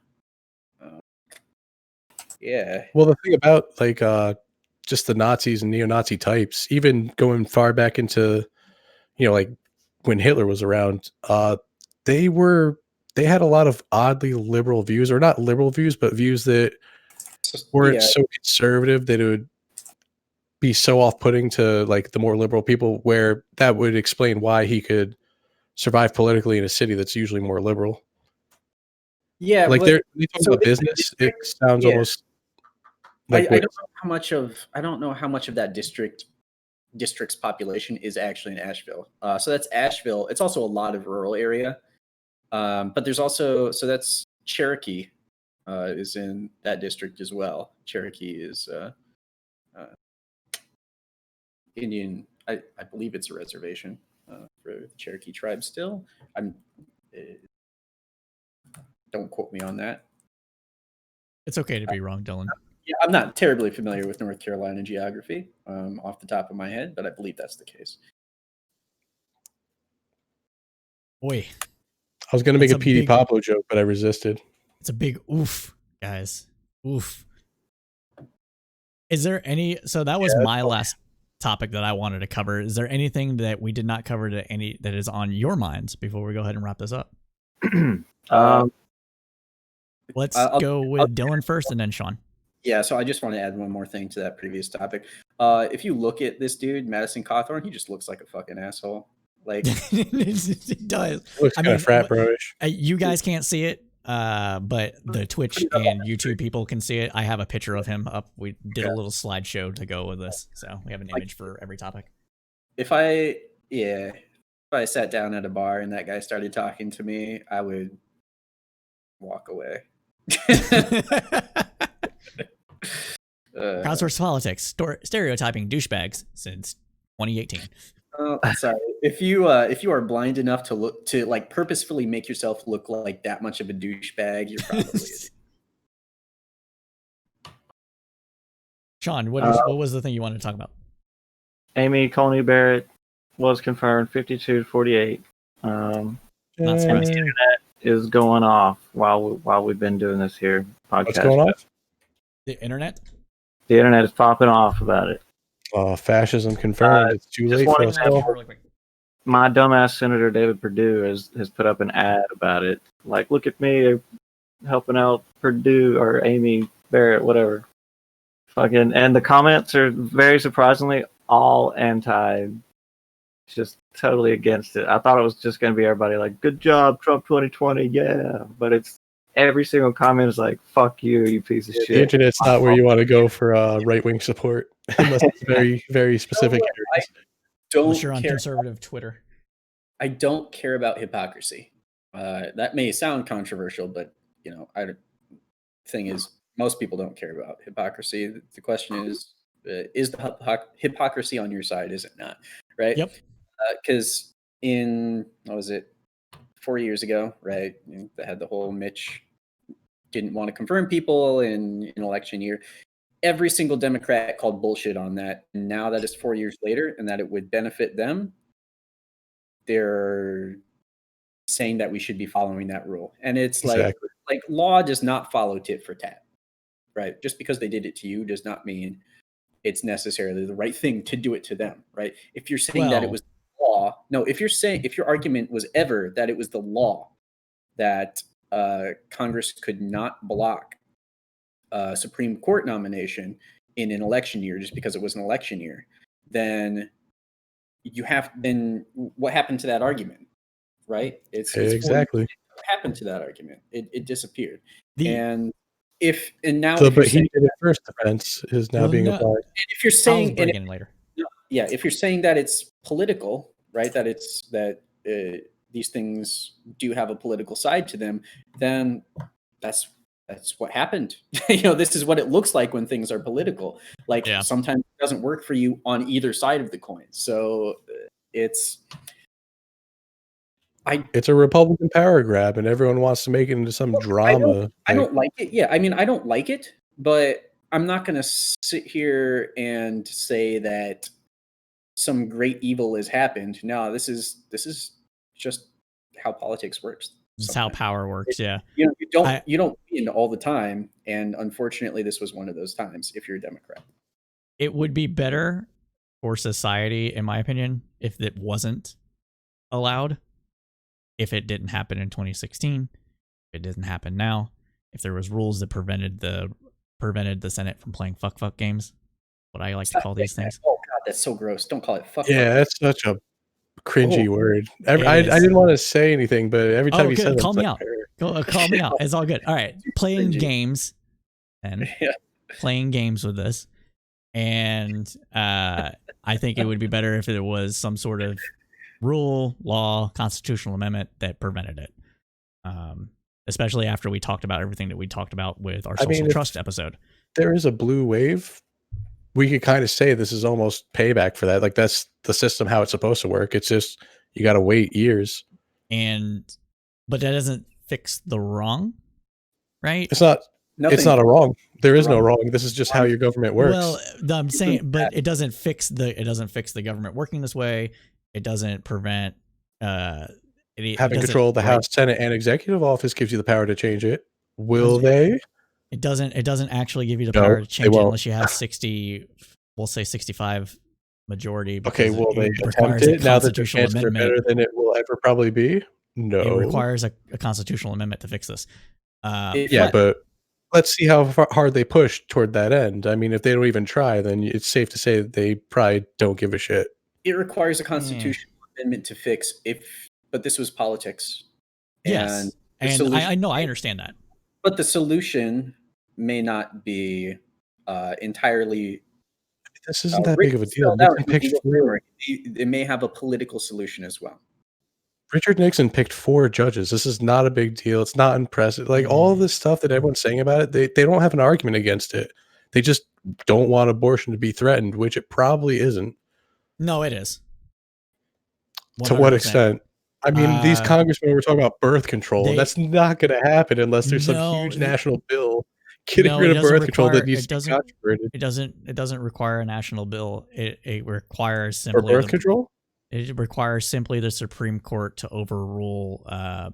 [SPEAKER 2] Yeah.
[SPEAKER 4] Well, the thing about just the Nazis and neo-Nazi types, even going far back into, like when Hitler was around, they had a lot of oddly liberal views, or not liberal views, but views that weren't so conservative that it would be so off-putting to like the more liberal people, where that would explain why he could survive politically in a city that's usually more liberal.
[SPEAKER 2] Yeah,
[SPEAKER 4] like they talk about business. It sounds almost like
[SPEAKER 2] I don't know how much of that district's population is actually in Asheville. So that's Asheville. It's also a lot of rural area. But there's also, so that's Cherokee is in that district as well. Cherokee is Indian. I believe it's a reservation for the Cherokee tribe still. Don't quote me on that.
[SPEAKER 1] It's okay to be wrong, Dylan.
[SPEAKER 2] Yeah, I'm not terribly familiar with North Carolina geography off the top of my head, but I believe that's the case.
[SPEAKER 1] Boy.
[SPEAKER 4] I was going to make a P.D. Pablo joke, but I resisted.
[SPEAKER 1] It's a big oof, guys. Oof. Is there any... So that was my last topic that I wanted to cover. Is there anything that we did not cover that is on your minds before we go ahead and wrap this up? Let's go with Dylan first and then Sean.
[SPEAKER 2] Yeah, so I just want to add one more thing to that previous topic. If you look at this dude, Madison Cawthorn, he just looks like a fucking asshole. Like
[SPEAKER 1] it does.
[SPEAKER 4] Looks kind of frat bro-ish.
[SPEAKER 1] You guys can't see it, but the Twitch and YouTube people can see it. I have a picture of him up. We did a little slideshow to go with this, so we have an image for every topic.
[SPEAKER 2] If I sat down at a bar and that guy started talking to me, I would walk away.
[SPEAKER 1] Crowdsourced Politics, stereotyping douchebags since 2018.
[SPEAKER 2] Sorry. If you are blind enough to like purposefully make yourself look like that much of a douchebag, you're probably
[SPEAKER 1] Sean, what was the thing you wanted to talk about?
[SPEAKER 5] Amy Coney Barrett was confirmed 52-48.
[SPEAKER 1] Not
[SPEAKER 5] the internet is going off while we've been doing this here podcast.
[SPEAKER 4] What's going off?
[SPEAKER 1] The internet?
[SPEAKER 5] The internet is popping off about it.
[SPEAKER 4] Fascism confirmed. It's too late for us all.
[SPEAKER 5] My dumbass Senator David Perdue has put up an ad about it. Like, look at me helping out Perdue or Amy Barrett, whatever. And the comments are very surprisingly all anti, just totally against it. I thought it was just going to be everybody like, good job, Trump 2020, yeah. But it's every single comment is like, "Fuck you, you piece of
[SPEAKER 4] The
[SPEAKER 5] shit."
[SPEAKER 4] internet's not where you want to go for right-wing support unless it's very, very specific areas.
[SPEAKER 1] Unless you're
[SPEAKER 2] Don't
[SPEAKER 1] on
[SPEAKER 2] care.
[SPEAKER 1] conservative Twitter.
[SPEAKER 2] I don't care about hypocrisy. That may sound controversial, but thing is, most people don't care about hypocrisy. The question is the hypocrisy on your side? Is it not? Right?
[SPEAKER 1] Yep.
[SPEAKER 2] Because what was it, 4 years ago, right? They had the whole Mitch didn't want to confirm people in an election year. Every single Democrat called bullshit on that. And now that it's 4 years later and that it would benefit them, they're saying that we should be following that rule. And it's like law does not follow tit for tat, right? Just because they did it to you does not mean it's necessarily the right thing to do it to them, right? If you're saying that it was law, no, if your argument was ever that it was the law that Congress could not block a Supreme Court nomination in an election year just because it was an election year, then what happened to that argument, right? It's
[SPEAKER 4] exactly
[SPEAKER 2] what happened to that argument. It disappeared.
[SPEAKER 1] But
[SPEAKER 2] he did
[SPEAKER 4] it first defense is now being applied.
[SPEAKER 2] If you're saying
[SPEAKER 1] later,
[SPEAKER 2] yeah, if you're saying that it's political, right? That these things do have a political side to them, then that's what happened. This is what it looks like when things are political. Like sometimes it doesn't work for you on either side of the coin. So it's
[SPEAKER 4] a Republican power grab, and everyone wants to make it into some drama.
[SPEAKER 2] I don't like it. Yeah, I mean, I don't like it, but I'm not going to sit here and say that some great evil has happened. No, this is just how politics works.
[SPEAKER 1] This is how power works.
[SPEAKER 2] You don't win all the time, and unfortunately, this was one of those times. If you're a Democrat,
[SPEAKER 1] it would be better for society, in my opinion, if it wasn't allowed. If it didn't happen in 2016, if it didn't happen now, if there was rules that prevented the Senate from playing fuck games, what I like to call these things.
[SPEAKER 2] Oh God, that's so gross. Don't call it fuck.
[SPEAKER 4] Yeah, that's such a cringy word. I didn't want to say anything, but every time you said it,
[SPEAKER 1] call me out. Call me out. It's all good. All right, playing games and playing games with this, and I think it would be better if it was some sort of rule, law, constitutional amendment that prevented it. Especially after we talked about everything that we talked about with our social trust episode.
[SPEAKER 4] There is a blue wave. We could kind of say this is almost payback for that. Like that's the system, how it's supposed to work. It's just, you got to wait years.
[SPEAKER 1] But that doesn't fix the wrong, right?
[SPEAKER 4] It's not a wrong. There is no wrong. This is just how your government works.
[SPEAKER 1] Well, I'm saying, but it doesn't fix the government working this way. It doesn't prevent
[SPEAKER 4] having control of the House, Senate, and executive office gives you the power to change it. Will they?
[SPEAKER 1] It doesn't actually give you the power to change it unless you have 60, we'll say 65 majority.
[SPEAKER 4] Okay, will they attempt it now that the chances are better than it will ever probably be? No.
[SPEAKER 1] It requires a constitutional amendment to fix this.
[SPEAKER 4] But let's see how hard they push toward that end. I mean, if they don't even try, then it's safe to say that they probably don't give a shit.
[SPEAKER 2] It requires a constitutional amendment to fix but this was politics.
[SPEAKER 1] Yes. And I know, I understand that.
[SPEAKER 2] But the solution may not be entirely.
[SPEAKER 4] This isn't that big of a deal.
[SPEAKER 2] It may have a political solution as well.
[SPEAKER 4] Richard Nixon picked 4 judges. This is not a big deal. It's not impressive. Like all this stuff that everyone's saying about it, they don't have an argument against it. They just don't want abortion to be threatened, which it probably isn't.
[SPEAKER 1] No, it is.
[SPEAKER 4] 100%. To what extent? I mean, these congressmen were talking about birth control. That's not going to happen unless there's some huge national bill getting rid of birth control that needs to be controverted.
[SPEAKER 1] It doesn't require a national bill. It requires simply
[SPEAKER 4] birth control.
[SPEAKER 1] It requires simply the Supreme Court to overrule. I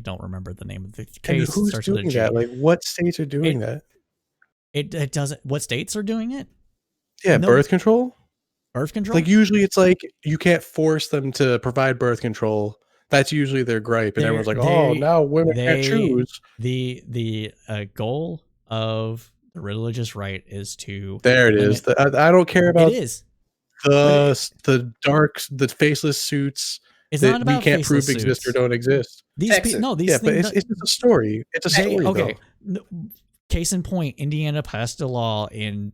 [SPEAKER 1] don't remember the name of the case.
[SPEAKER 4] And who's doing that? Like, what states are doing that?
[SPEAKER 1] It doesn't. What states are doing it?
[SPEAKER 4] Yeah, birth control.
[SPEAKER 1] Birth control?
[SPEAKER 4] Like usually it's like you can't force them to provide birth control. That's usually their gripe. And everyone's like, now women can't choose.
[SPEAKER 1] The goal of the religious right is to...
[SPEAKER 4] There it is. I don't care about
[SPEAKER 1] it is.
[SPEAKER 4] the faceless suits
[SPEAKER 1] It's
[SPEAKER 4] that
[SPEAKER 1] not about
[SPEAKER 4] we can't prove
[SPEAKER 1] faceless
[SPEAKER 4] exist or
[SPEAKER 1] suits.
[SPEAKER 4] don't exist.
[SPEAKER 1] These people, no, these
[SPEAKER 4] Yeah, but
[SPEAKER 1] things.
[SPEAKER 4] it's just a story. It's a story,
[SPEAKER 1] okay.
[SPEAKER 4] though.
[SPEAKER 1] Case in point, Indiana passed a law in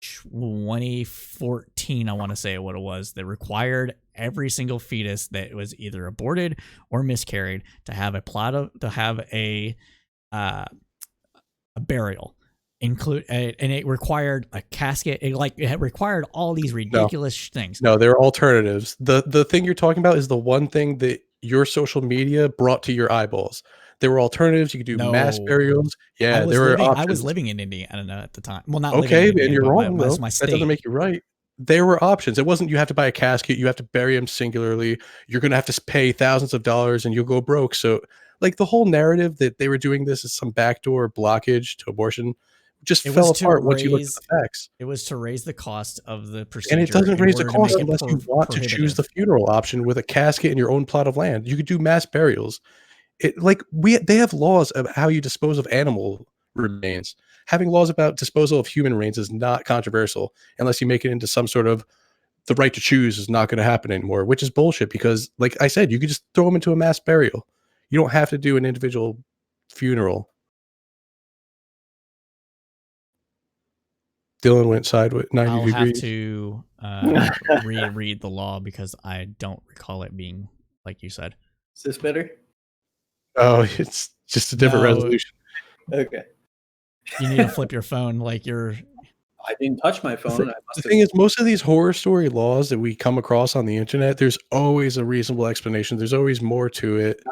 [SPEAKER 1] 2014, I want to say what it was, that required every single fetus that was either aborted or miscarried to have a burial, and it required a casket. It required all these ridiculous things.
[SPEAKER 4] No, there are alternatives. The thing you're talking about is the one thing that your social media brought to your eyeballs. There were alternatives. You could do mass burials. Yeah, there were options.
[SPEAKER 1] I was living in Indiana at the time. Well, not
[SPEAKER 4] okay,
[SPEAKER 1] living in Indiana,
[SPEAKER 4] and you're wrong, though.
[SPEAKER 1] my
[SPEAKER 4] That doesn't make you right. There were options. It wasn't you have to buy a casket, you have to bury him singularly. You're going to have to pay thousands of dollars and you'll go broke. So, like, the whole narrative that they were doing this as some backdoor blockage to abortion just fell apart once you looked at the facts.
[SPEAKER 1] It was to raise the cost of the procedure.
[SPEAKER 4] And it doesn't raise the cost unless you want to choose the funeral option with a casket in your own plot of land. You could do mass burials. They have laws of how you dispose of animal remains. Having laws about disposal of human remains is not controversial unless you make it into some sort of the right to choose is not going to happen anymore, which is bullshit because, like I said, you could just throw them into a mass burial. You don't have to do an individual funeral. Dylan went sideways 90 degrees.
[SPEAKER 1] I'll have to reread the law because I don't recall it being like you said.
[SPEAKER 2] Is this better?
[SPEAKER 4] Oh, it's just a different resolution.
[SPEAKER 2] Okay.
[SPEAKER 1] You need to flip your phone like you're...
[SPEAKER 2] I didn't touch my phone.
[SPEAKER 4] The thing is, most of these horror story laws that we come across on the internet, there's always a reasonable explanation. There's always more to it.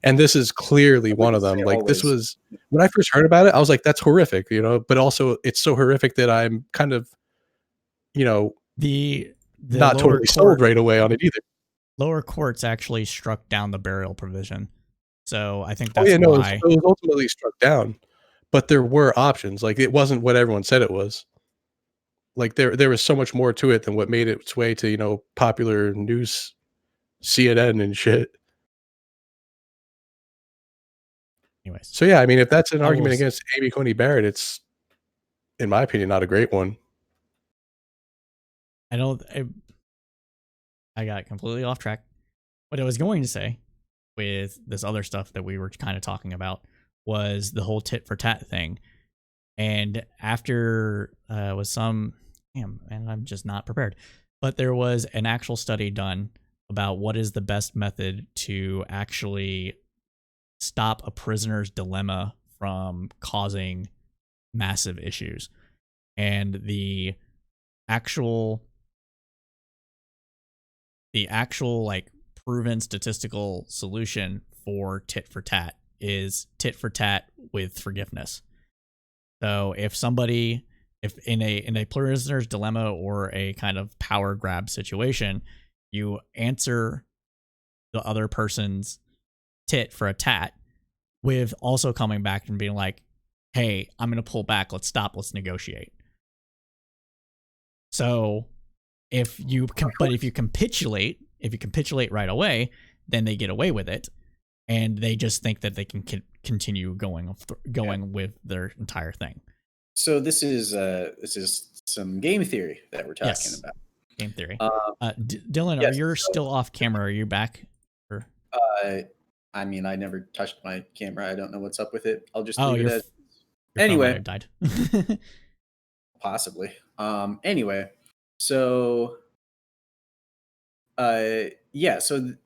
[SPEAKER 4] And this is clearly one of them. Like, this was, when I first heard about it, I was like, that's horrific, but also it's so horrific that I'm kind of,
[SPEAKER 1] the
[SPEAKER 4] not totally sold right away on it either.
[SPEAKER 1] Lower courts actually struck down the burial provision. So I think that's
[SPEAKER 4] why.
[SPEAKER 1] It
[SPEAKER 4] was ultimately struck down, but there were options. Like, it wasn't what everyone said it was. Like, there was so much more to it than what made its way to, popular news, CNN and shit.
[SPEAKER 1] Anyways.
[SPEAKER 4] So yeah, I mean, if that's an argument against Amy Coney Barrett, it's, in my opinion, not a great one.
[SPEAKER 1] I got completely off track. What I was going to say with this other stuff that we were kind of talking about was the whole tit for tat thing. And after and I'm just not prepared, but there was an actual study done about what is the best method to actually stop a prisoner's dilemma from causing massive issues. And the actual like proven statistical solution for tit for tat is tit for tat with forgiveness. So if in a prisoner's dilemma or a kind of power grab situation, you answer the other person's tit for a tat with also coming back and being like, hey, I'm going to pull back. Let's stop. Let's negotiate. So if you capitulate right away, then they get away with it. And they just think that they can continue going with their entire thing.
[SPEAKER 2] So this is some game theory that we're talking about.
[SPEAKER 1] Game theory. Dylan, yes, you're still off camera. Are you back? Or?
[SPEAKER 2] I mean, I never touched my camera. I don't know what's up with it. I'll just
[SPEAKER 1] leave
[SPEAKER 2] it as.
[SPEAKER 1] Anyway, died.
[SPEAKER 2] Possibly. Anyway, so. So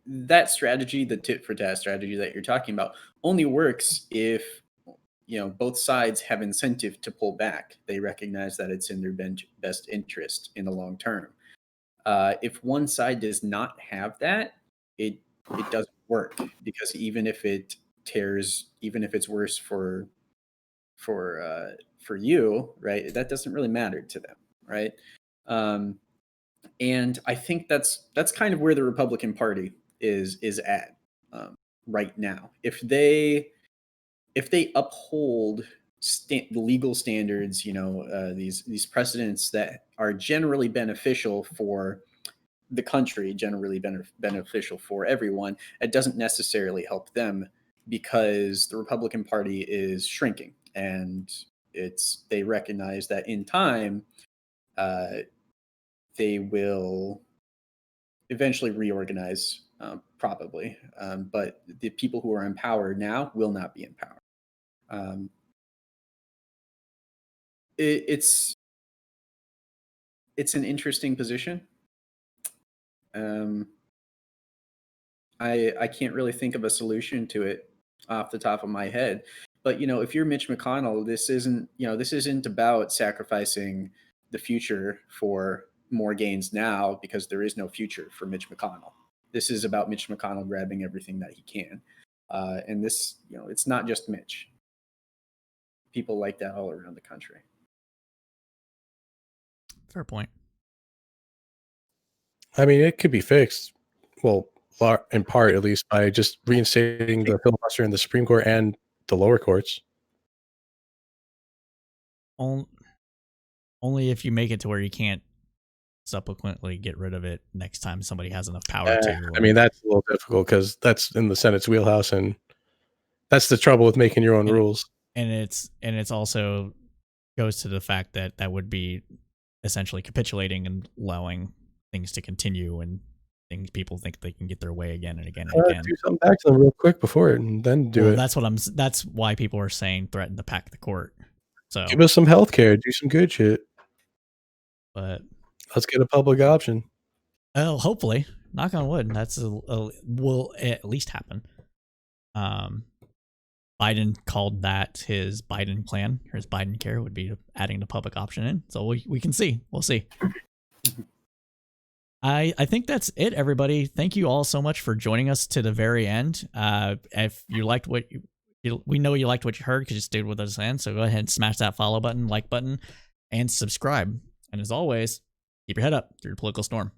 [SPEAKER 2] that strategy, the tit for tat strategy that you're talking about, only works if both sides have incentive to pull back. They recognize that it's in their best interest in the long term. If one side does not have that, it doesn't work, because even if it's worse for you, right, that doesn't really matter to them, right? And I think that's kind of where the Republican Party is at right now. If they uphold legal standards, these precedents that are generally beneficial for the country, generally beneficial for everyone, it doesn't necessarily help them, because the Republican Party is shrinking, and they recognize that in time, they will eventually reorganize probably. But the people who are in power now will not be in power. It's an interesting position. I can't really think of a solution to it off the top of my head. But if you're Mitch McConnell, this isn't about sacrificing the future for more gains now, because there is no future for Mitch McConnell. This is about Mitch McConnell grabbing everything that he can. And this, it's not just Mitch. People like that all around the country.
[SPEAKER 1] Fair point.
[SPEAKER 4] I mean, it could be fixed. Well, in part, at least, by just reinstating the filibuster in the Supreme Court and the lower courts.
[SPEAKER 1] Only if you make it to where you can't subsequently get rid of it next time somebody has enough power to.
[SPEAKER 4] I mean, that's a little difficult because that's in the Senate's wheelhouse, and that's the trouble with making your own rules.
[SPEAKER 1] And it's also goes to the fact that that would be essentially capitulating and allowing things to continue, and people think they can get their way again and again and again.
[SPEAKER 4] Do something back to them real quick before it, and then do it.
[SPEAKER 1] That's why people are saying threaten to pack the court. So
[SPEAKER 4] give us some health care, do some good shit.
[SPEAKER 1] But
[SPEAKER 4] let's get a public option.
[SPEAKER 1] Oh, hopefully, knock on wood, will at least happen. Biden called that his Biden plan, or his Biden care, would be adding the public option in. So we can see. We'll see. I think that's it, everybody. Thank you all so much for joining us to the very end. If you liked we know you liked what you heard because you stayed with us in, so go ahead and smash that follow button, like button, and subscribe. And as always, keep your head up through the political storm.